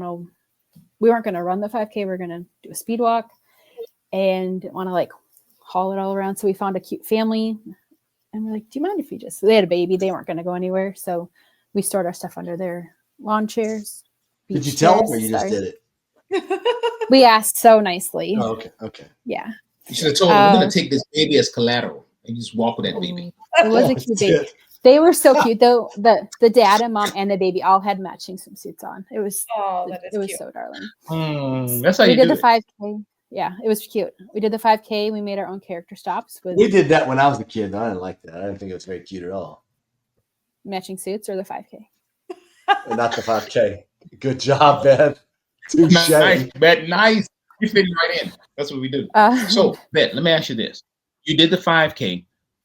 going to run the 5K. We were going to do a speed walk and didn't want to like haul it all around. So we found a cute family and we're like, do you mind if they had a baby. They weren't going to go anywhere. So we stored our stuff under their lawn chairs. Did you tell them or you just did it? We asked so nicely. Oh, okay. Yeah. You should have told them, we're going to take this baby as collateral and just walk with that baby. It was a cute baby. They were so cute though. The dad and mom and the baby all had matching swimsuits on. It was cute. So darling. That's how we you did do the 5K. Yeah, it was cute. We did the 5K. We made our own character stops with We did that when I was a kid. I didn't like that. I didn't think it was very cute at all. matching suits or the 5K. And not the 5K. Good job, Beth. Touche. Nice, Beth. Nice. You fit right in. That's what we do. So, Beth, let me ask you this. You did the 5K.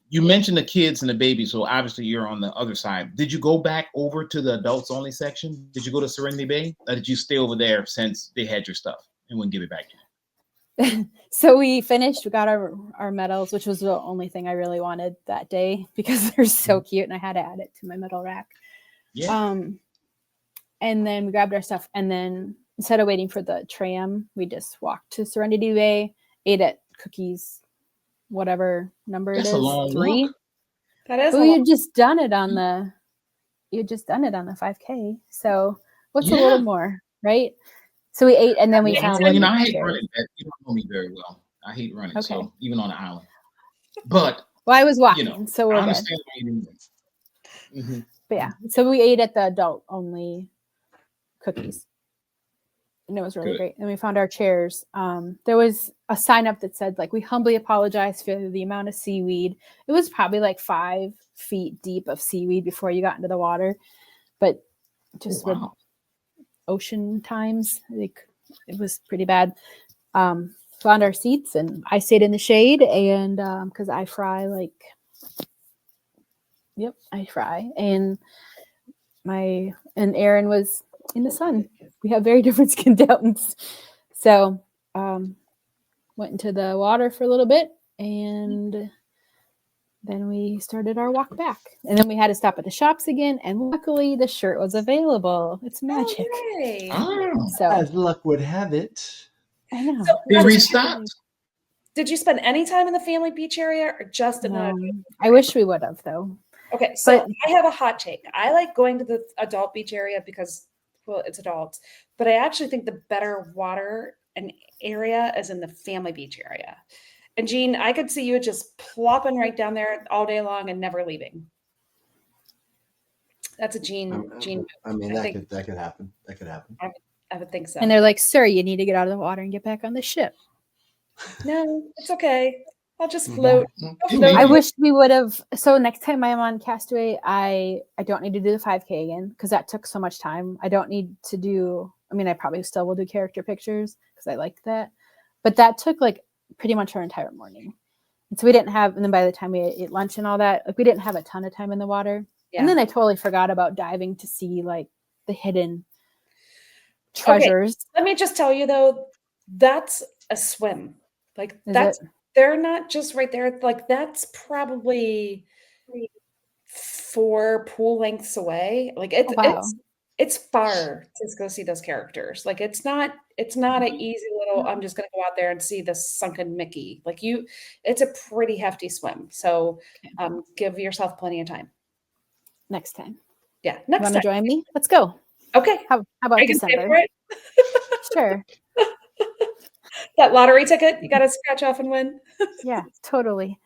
You mentioned the kids and the baby, so obviously you're on the other side. Did you go back over to the adults only section? Did you go to Serenity Bay? Or did you stay over there since they had your stuff and wouldn't give it back to you? So we finished. We got our medals, which was the only thing I really wanted that day because they're so cute, and I had to add it to my medal rack. Yeah. And then we grabbed our stuff, and then instead of waiting for the tram, we just walked to Serenity Bay, ate at Cookies, whatever number That's it is, a long 3. walk. That is. Well, you'd just done it on the 5K, so what's a little more, right? So we ate, and then we found. I hate running. You don't know me very well. I hate running, so even on the island. But I was walking, so we're I understand what you mean. But yeah, so we ate at the adult only Cookies, and it was really great. And we found our chairs. There was a sign up that said, like, we humbly apologize for the amount of seaweed. It was probably like 5 feet deep of seaweed before you got into the water, but just with ocean times, like, it was pretty bad. Found our seats, and I stayed in the shade, and because I fry, and Aaron was in the sun. We have very different skin tones, so went into the water for a little bit, and then we started our walk back, and then we had to stop at the shops again, and luckily the shirt was available. It's magic. So as luck would have it, I know. So they restocked. Did you spend any time in the family beach area or just in the? I wish we would have, though. Okay, so But I have a hot take. I like going to the adult beach area because, well, it's adults, but I actually think the better water and area is in the family beach area. And Jean, I could see you just plopping right down there all day long and never leaving. That's a Jean move. I mean, I think that could happen. That could happen. I would think so. and they're like, "Sir, you need to get out of the water and get back on the ship." No, it's okay. I'll just Mhm. float. I'll Yeah, float. I maybe. wish we would have. So next time I'm on Castaway, I don't need to do the 5K again because that took so much time. I don't need to do. I mean, I probably still will do character pictures because I liked that, but that took like pretty much our entire morning. And so we didn't have. And then by the time we ate lunch and all that, like we didn't have a ton of time in the water. Yeah. And then I totally forgot about diving to see like the hidden Okay, treasures. let me just tell you though, that's a swim. Like Is that's it? they're not just right there. Like that's probably 4 pool lengths away. Like Oh, wow. it's far to go see those characters. Like it's not an easy little I'm just gonna go out there and see the sunken Mickey. Like it's a pretty hefty swim. So Okay. give yourself plenty of time. Next time. Yeah, You next want to time. join me? Let's go. Okay, How about I can pay December? for it. Sure. That lottery ticket you gotta scratch off and win. Yeah, totally.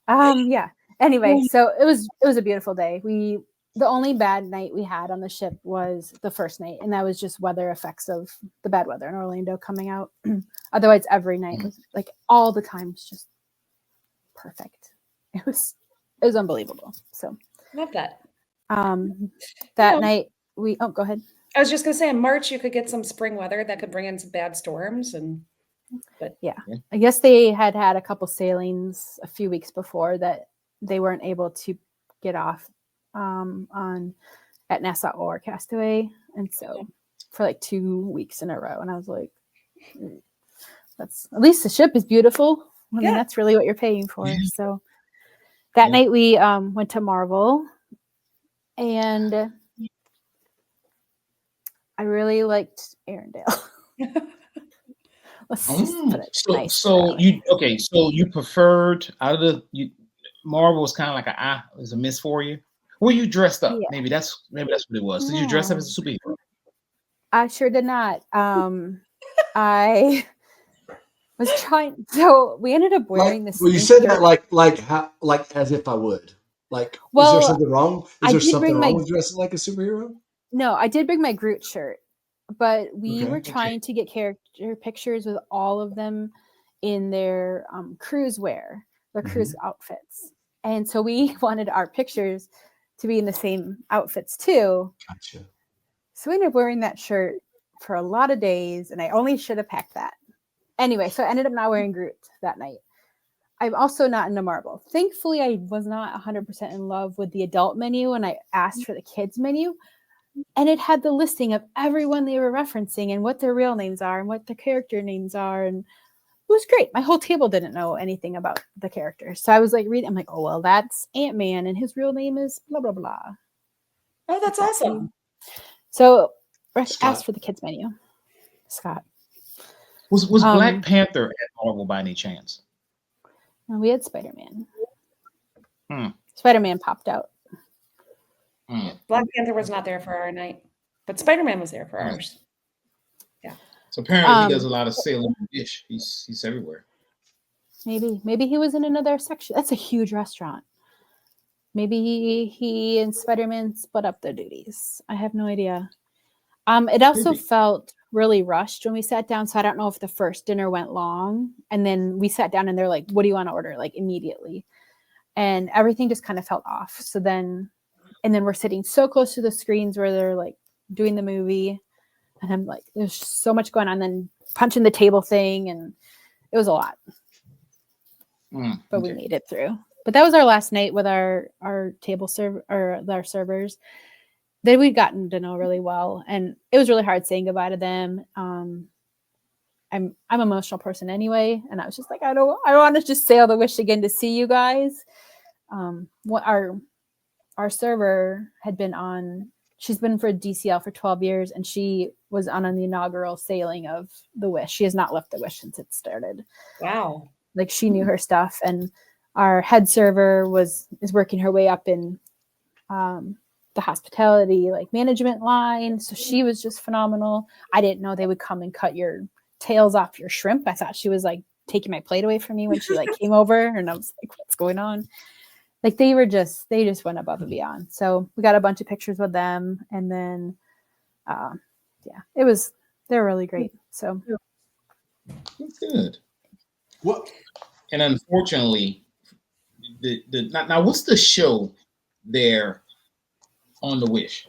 Yeah. Anyway, so it was a beautiful day. The only bad night we had on the ship was the first night, and that was just weather effects of the bad weather in Orlando coming out. Otherwise, every night was like all the time was just perfect. It was unbelievable. So Love that. that know, night go ahead. I was just gonna say in March you could get some spring weather that could bring in some bad storms but Yeah. I guess they had a couple sailings a few weeks before that they weren't able to get off at Nassau or Castaway, and so for like 2 weeks in a row, and I was like, that's at least the ship is beautiful. I mean, Yeah. that's really what you're paying for. So that night we went to Marvel, and I really liked Arendelle. Let's just put it nice. So you preferred out of Marvel was kind of like was a miss for you. Were you dressed up? Yeah. Maybe that's what it was. Did you dress up as a superhero? I sure did not. I was trying. So we ended up wearing this. Well, you said that like as if I would. Like, is there something wrong? Is there something wrong with dressing like a superhero? No, I did bring my Groot shirt, but we were trying to get character pictures with all of them in their cruise wear, their cruise outfits. And so we wanted our pictures to be in the same outfits too. Gotcha. So we ended up wearing that shirt for a lot of days, and I only should have packed that. Anyway, so I ended up not wearing Groot that night. I'm also not into Marvel. Thankfully, I was not 100% in love with the adult menu, and I asked for the kids menu. And it had the listing of everyone they were referencing and what their real names are and what their character names are. And it was great. My whole table didn't know anything about the characters. So I was like reading, I'm like, oh, well, that's Ant-Man and his real name is blah, blah, blah. Oh, that's awesome. So I asked for the kids menu. Scott. Was Black Panther at Marvel by any chance? No, we had Spider-Man. Spider-Man popped out. Black Panther was not there for our night, but Spider-Man was there for ours. Yeah. So apparently he does a lot of sailing fish. He's everywhere. Maybe he was in another section. That's a huge restaurant. Maybe he and Spider-Man split up their duties. I have no idea. It also felt really rushed when we sat down. So I don't know if the first dinner went long, and then we sat down and they're like, "What do you want to order?" Like immediately, and everything just kind of felt off. So then we're sitting so close to the screens where they're like doing the movie, and I'm like, there's so much going on. Then punching the table thing, and it was a lot. But we made it through. But that was our last night with our table server or our servers. That we'd gotten to know really well, and it was really hard saying goodbye to them. I'm an emotional person anyway, and I was just like, I want to just sail the Wish again to see you guys. What our server had been on. She's been for DCL for 12 years, and she was on the inaugural sailing of the Wish. She has not left the Wish since it started. Wow. Like she knew her stuff, and our head server is working her way up in the hospitality like management line. So she was just phenomenal. I didn't know they would come and cut your tails off your shrimp. I thought she was like taking my plate away from me when she like came over, and I was like, what's going on? Like they just went above and beyond. So we got a bunch of pictures with them, and then they're really great. So Good. What? And unfortunately, now what's the show there on the Wish?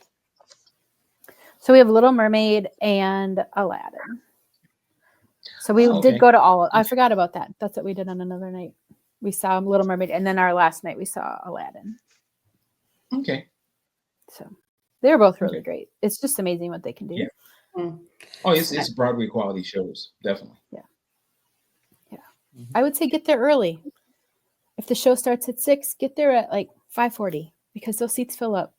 we have Little Mermaid and Aladdin. So we did go to all. I forgot about that. That's what we did on another night. We saw Little Mermaid, and then our last night we saw Aladdin. Okay. So they were both really great. It's just amazing what they can do. Yeah. Oh, it's Broadway quality shows, definitely. Yeah. I would say get there early. If the show starts at 6, get there at like 5:40 because those seats fill up.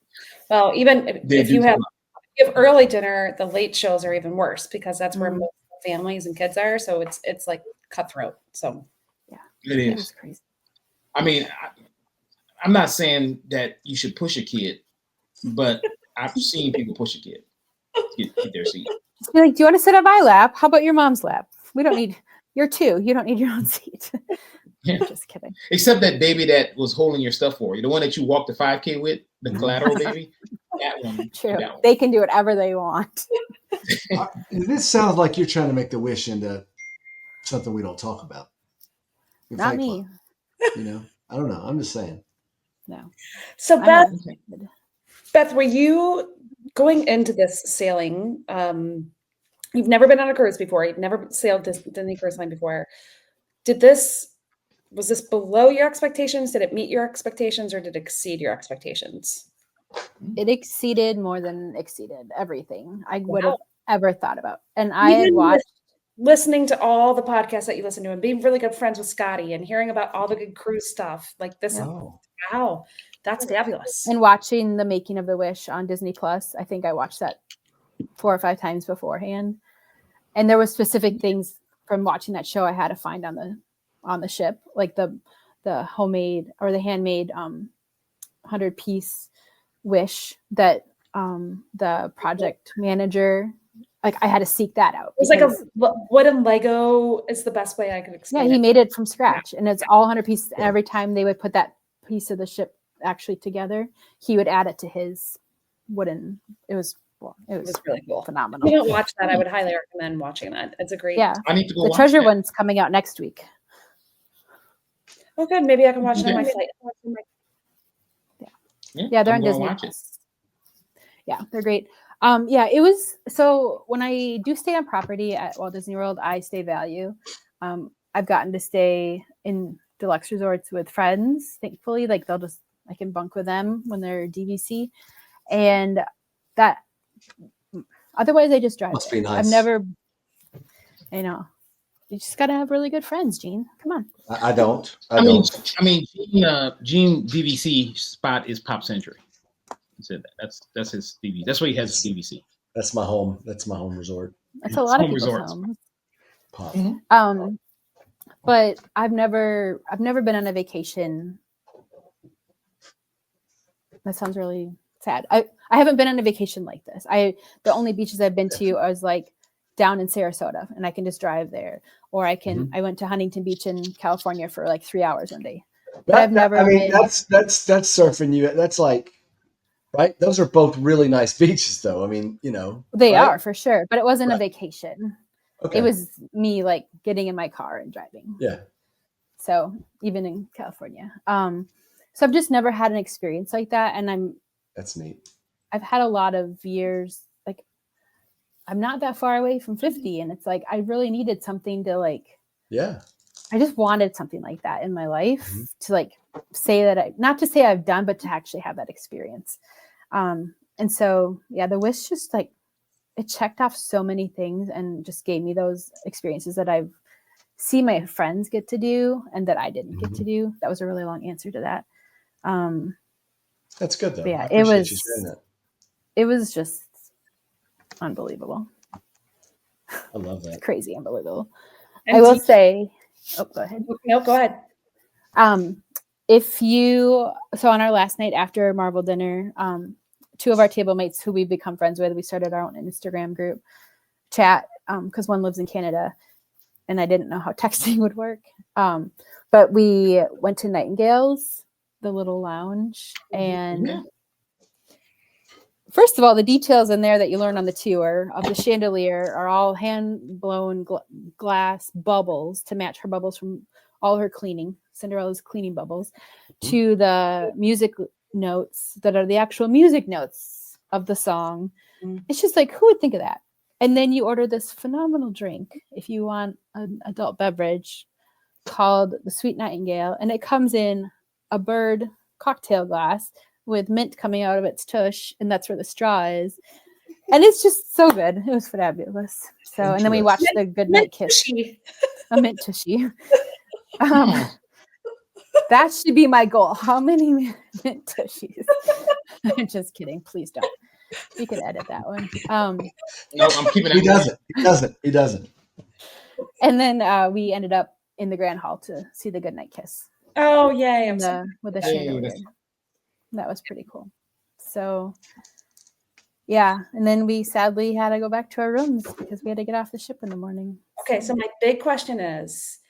Well, even if you have early dinner, the late shows are even worse because that's where most families and kids are. So it's like cutthroat. So yeah, it is. Was crazy. I mean, I'm not saying that you should push a kid, but I've seen people push a kid to get their seat. Just be like, do you want to sit on my lap? How about your mom's lap? We don't need. You're 2. You don't need your own seat. Yeah. Just kidding. Except that baby that was holding your stuff for you, the one that you walked the 5K with, the collateral baby. That one. True. That one. They can do whatever they want. This sounds like you're trying to make the Wish into something we don't talk about. Not me. You know, I don't know. I'm just saying. No. So Beth, were you going into this sailing? You've never been on a cruise before. You've never sailed Disney Cruise Line before. Was this below your expectations? Did it meet your expectations, or did it exceed your expectations? It exceeded more than exceeded everything I would have ever thought about. And I had watched listening to all the podcasts that you listen to and being really good friends with Scotty and hearing about all the good cruise stuff. Like this, wow, that's fabulous. And watching the Making of the Wish on Disney Plus, I think I watched that 4 or 5 times beforehand. And there were specific things from watching that show I had to find on the ship, like the homemade or the handmade 100-piece wish that the project manager, like I had to seek that out. It's like a wooden Lego is the best way I could explain. Yeah, he made it from scratch, and it's all 100 pieces. And every time they would put that piece of the ship actually together, he would add it to his wooden. It was really cool, phenomenal. If you don't watch that, I would highly recommend watching that. It's a great. Yeah, I need to go. The treasure one's coming out next week. Oh, good. Maybe I can watch it on my flight. Yeah, they're on Disney. Yeah, they're great. Yeah, it was. So when I do stay on property at Walt Disney World, I stay value. I've gotten to stay in deluxe resorts with friends. Thankfully, like I can bunk with them when they're DVC, and that. Otherwise, I just drive. Must be nice. I've never. You just gotta have really good friends, Gene. Come on. I don't. Gene DVC spot is Pop Century. Said that. That's his DVC. That's where he has his DVC. That's my home. That's my home resort. That's a lot of people's homes. Pop. Mm-hmm. But I've never been on a vacation. That sounds really sad. I haven't been on a vacation like this. The only beaches I've been to was like down in Sarasota, and I can just drive there. Or I went to Huntington Beach in California for like 3 hours one day. But I've never. That's surfing you. That's like. Right. Those are both really nice beaches, though. I mean, They are for sure, but it wasn't a vacation. Okay. It was me like getting in my car and driving. Yeah. So even in California, so I've just never had an experience like that, and that's neat. I've had a lot of years. Like, I'm not that far away from 50, and it's like I really needed something to like. Yeah. I just wanted something like that in my life to like say that not to say I've done, but to actually have that experience. And so, yeah, the Wish just like, it checked off so many things and just gave me those experiences that I've seen my friends get to do and that I didn't get to do. That was a really long answer to that. That's good though. Yeah, it was just unbelievable. I love that. Crazy unbelievable. And I will say, oh, go ahead. No, go ahead. So on our last night after Marvel dinner, 2 of our table mates who we've become friends with, we started our own Instagram group chat because one lives in Canada and I didn't know how texting would work. But we went to Nightingale's, the little lounge, and first of all, the details in there that you learn on the tour of the chandelier are all hand-blown glass bubbles to match her bubbles from all her cleaning, Cinderella's cleaning bubbles, to the music notes that are the actual music notes of the song. It's just like, who would think of that? And then you order this phenomenal drink if you want an adult beverage called the Sweet Nightingale, and it comes in a bird cocktail glass with mint coming out of its tush, and that's where the straw is. And it's just so good. It was fabulous. So, and then we watched the Goodnight Kiss. A mint tushy. That should be my goal. How many mint tushies? I'm just kidding. Please don't. You can edit that one. No, I'm keeping it. He doesn't. And then we ended up in the Grand Hall to see the Goodnight Kiss. Oh, yay. With the chandelier. That was pretty cool. So, yeah. And then we sadly had to go back to our rooms because we had to get off the ship in the morning. Okay, so my big question is,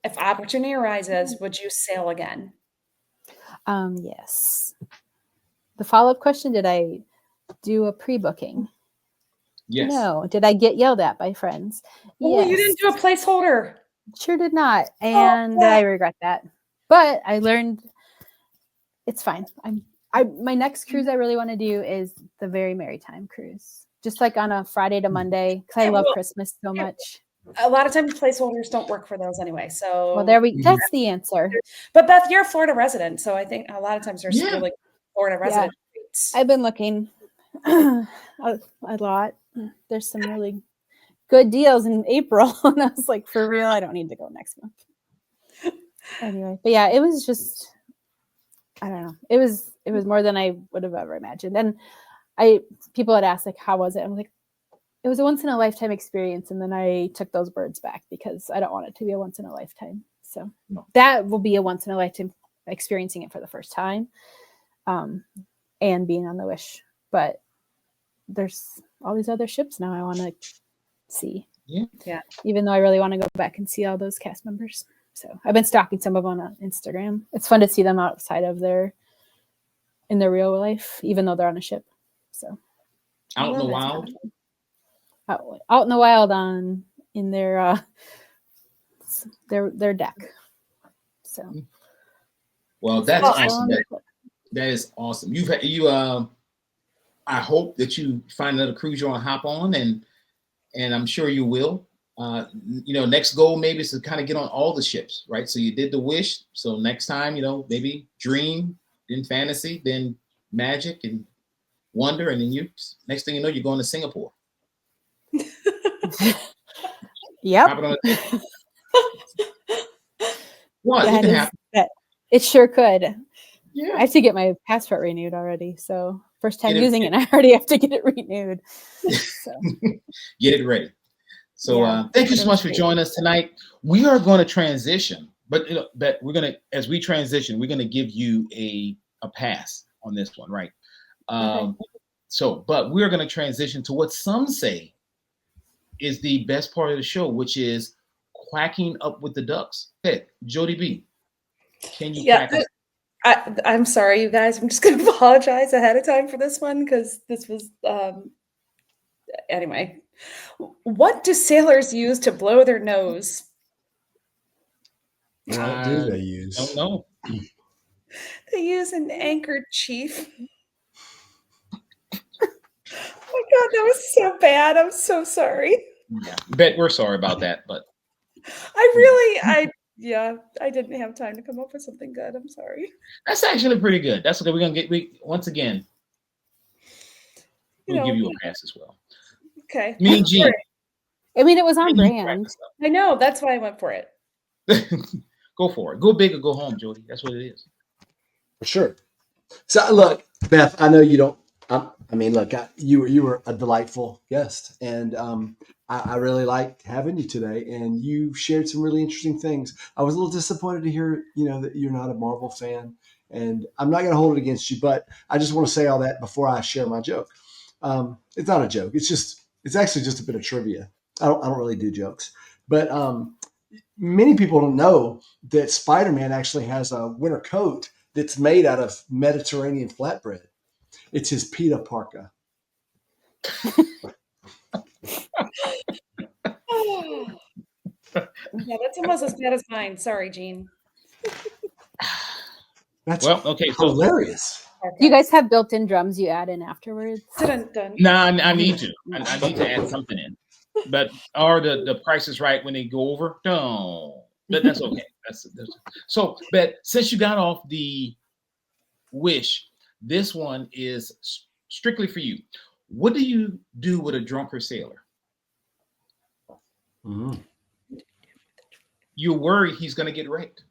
if opportunity arises, would you sail again? Yes. The follow-up question, did I do a pre-booking? Yes. No. Did I get yelled at by friends? Oh, yes. You didn't do a placeholder. Sure did not. And I regret that. But I learned it's fine. My next cruise I really want to do is the Very Merry Time cruise. Just like on a Friday to Monday, because I love Christmas so much. A lot of times placeholders don't work for those anyway. So that's the answer. But Beth, you're a Florida resident, so I think a lot of times there's really Florida resident rates. I've been looking a lot. There's some really good deals in April, and I was like, for real, I don't need to go next month. Anyway, but yeah, it was just, I don't know. It was more than I would have ever imagined. And people had asked like, how was it? I'm like, it was a once in a lifetime experience. And then I took those words back because I don't want it to be a once in a lifetime. So that will be a once in a lifetime experiencing it for the first time, and being on the Wish. But there's all these other ships now I want to see. Yeah. Even though I really want to go back and see all those cast members. So I've been stalking some of them on Instagram. It's fun to see them outside of in their real life, even though they're on a ship. So out in the wild. Out in the wild in their deck. So. Well, that's awesome. That is awesome. I hope that you find another cruise you want to hop on, and I'm sure you will. Next goal maybe is to kind of get on all the ships, right? So you did the Wish. So next time, maybe Dream, then Fantasy, then Magic and Wonder, and then next thing you know, you're going to Singapore. Yep. What? It can happen. It sure could. Yeah. I have to get my passport renewed already. So first time using it, I already have to get it renewed. So. Get it ready. So thank you so much for joining us tonight. We are going to transition, but as we transition, we're going to give you a pass on this one, right? But we're going to transition to what some say is the best part of the show, which is quacking up with the ducks. Hey, Jody B, can you quack up? I'm sorry, you guys. I'm just going to apologize ahead of time for this one because this was anyway. What do sailors use to blow their nose? What do they use? Don't know. They use an anchor, chief. Oh my God, that was so bad. I'm so sorry. Yeah, Bet we're sorry about that, but I didn't have time to come up with something good. I'm sorry. That's actually pretty good. That's okay. We're gonna once again. We'll give you a pass as well. Okay. Me G. I mean, it was on brand. I know. That's why I went for it. Go for it. Go big or go home, Jody. That's what it is. For sure. So look, Beth, I know you don't. I mean, look, you were a delightful guest, and I really liked having you today. And you shared some really interesting things. I was a little disappointed to hear, that you're not a Marvel fan, and I'm not going to hold it against you. But I just want to say all that before I share my joke. It's not a joke. It's actually just a bit of trivia. I don't really do jokes, but many people don't know that Spider-Man actually has a winter coat that's made out of Mediterranean flatbread. It's his pita parka. Yeah, that's almost as bad as mine. Sorry, Gene. That's okay. So hilarious. Do you guys have built-in drums you add in afterwards? Dun-dun-dun. no, I need to. I need to add something in. But or the price is right when they go over. No, but that's okay. That's so. But since you got off the wish, this one is strictly for you. What do you do with a drunker sailor? Mm-hmm. You're worried he's going to get wrecked.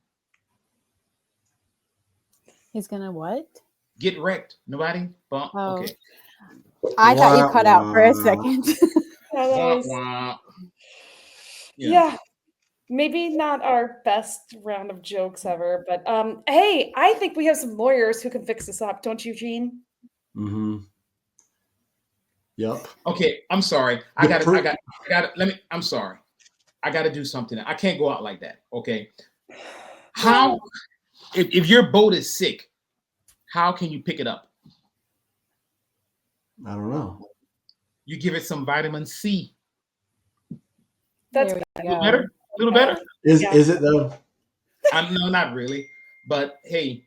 He's gonna what? Get wrecked. Nobody? Bump. Oh. Okay. I thought you cut out for a second. Yeah, that Wah, was- wah. yeah, maybe not our best round of jokes ever, but hey, I think we have some lawyers who can fix this up, don't you, Gene? Mm-hmm. Yep. Okay, I'm sorry. I got I'm sorry. I got to do something. I can't go out like that. Okay. How, if your boat is sick, how can you pick it up? I don't know. You give it some vitamin C. That's There we A little go. better? A little better? Yeah. Is it though? No, not really. But hey,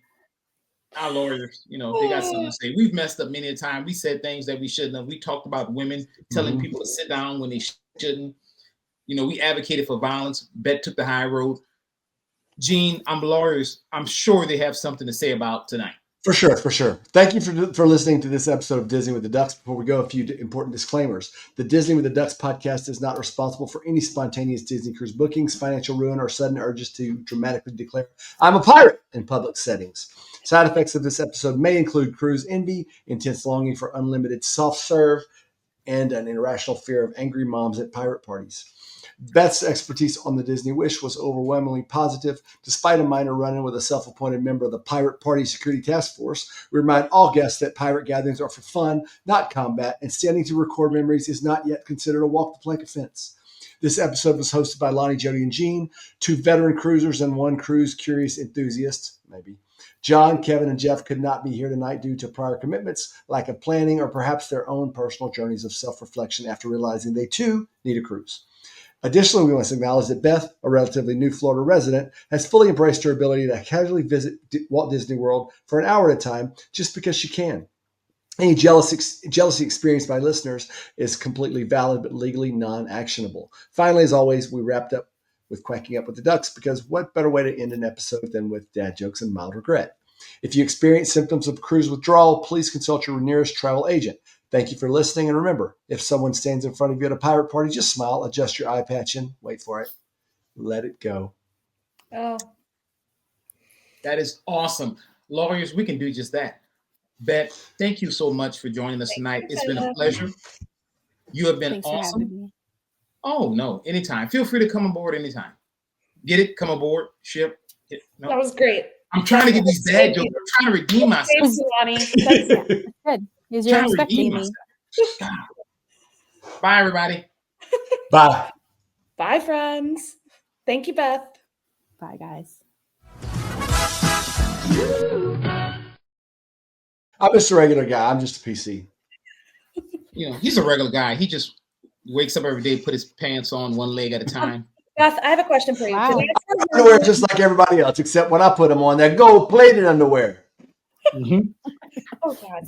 our lawyers, they got something to say. We've messed up many a time. We said things that we shouldn't have. We talked about women telling people to sit down when they shouldn't. We advocated for violence. Beth took the high road. Gene, I'm lawyers. I'm sure they have something to say about tonight. For sure. Thank you for listening to this episode of Disney with the Ducks. Before we go, a few important disclaimers. The Disney with the Ducks podcast is not responsible for any spontaneous Disney cruise bookings, financial ruin, or sudden urges to dramatically declare, "I'm a pirate" in public settings. Side effects of this episode may include cruise envy, intense longing for unlimited soft serve, and an irrational fear of angry moms at pirate parties. Beth's expertise on the Disney Wish was overwhelmingly positive. Despite a minor run-in with a self-appointed member of the Pirate Party Security Task Force, we remind all guests that pirate gatherings are for fun, not combat, and standing to record memories is not yet considered a walk-the-plank offense. This episode was hosted by Lonnie, Jody, and Gene, 2 veteran cruisers and 1 cruise curious enthusiast, maybe. John, Kevin, and Jeff could not be here tonight due to prior commitments, lack of planning, or perhaps their own personal journeys of self-reflection after realizing they too need a cruise. Additionally, we must acknowledge that Beth, a relatively new Florida resident, has fully embraced her ability to casually visit Walt Disney World for an hour at a time just because she can. Any jealousy experienced by listeners is completely valid but legally non-actionable. Finally, as always, we wrapped up with quacking up with the ducks because what better way to end an episode than with dad jokes and mild regret? If you experience symptoms of cruise withdrawal, please consult your nearest travel agent. Thank you for listening. And remember, if someone stands in front of you at a pirate party, just smile, adjust your eye patch and wait for it. Let it go. Oh, That is awesome. Lawyers, we can do just that. Beth, thank you so much for joining us tonight. It's been a pleasure. You have been Thanks for awesome. having me. Oh, no, anytime. Feel free to come aboard anytime. Get it? Come aboard, ship. No. that was great. I'm trying to get these dad jokes. I'm trying to redeem myself. Thanks, Lonnie. That's Good. Because you're Trying to expecting redeem me. myself. God. Bye, everybody. Bye. Bye, friends. Thank you, Beth. Bye, guys. I'm just a regular guy. I'm just a PC. He's a regular guy. He just wakes up every day, put his pants on one leg at a time. Beth, I have a question for you. Wow. Underwear just like everybody else, except when I put them on, they're gold-plated underwear. Oh, God.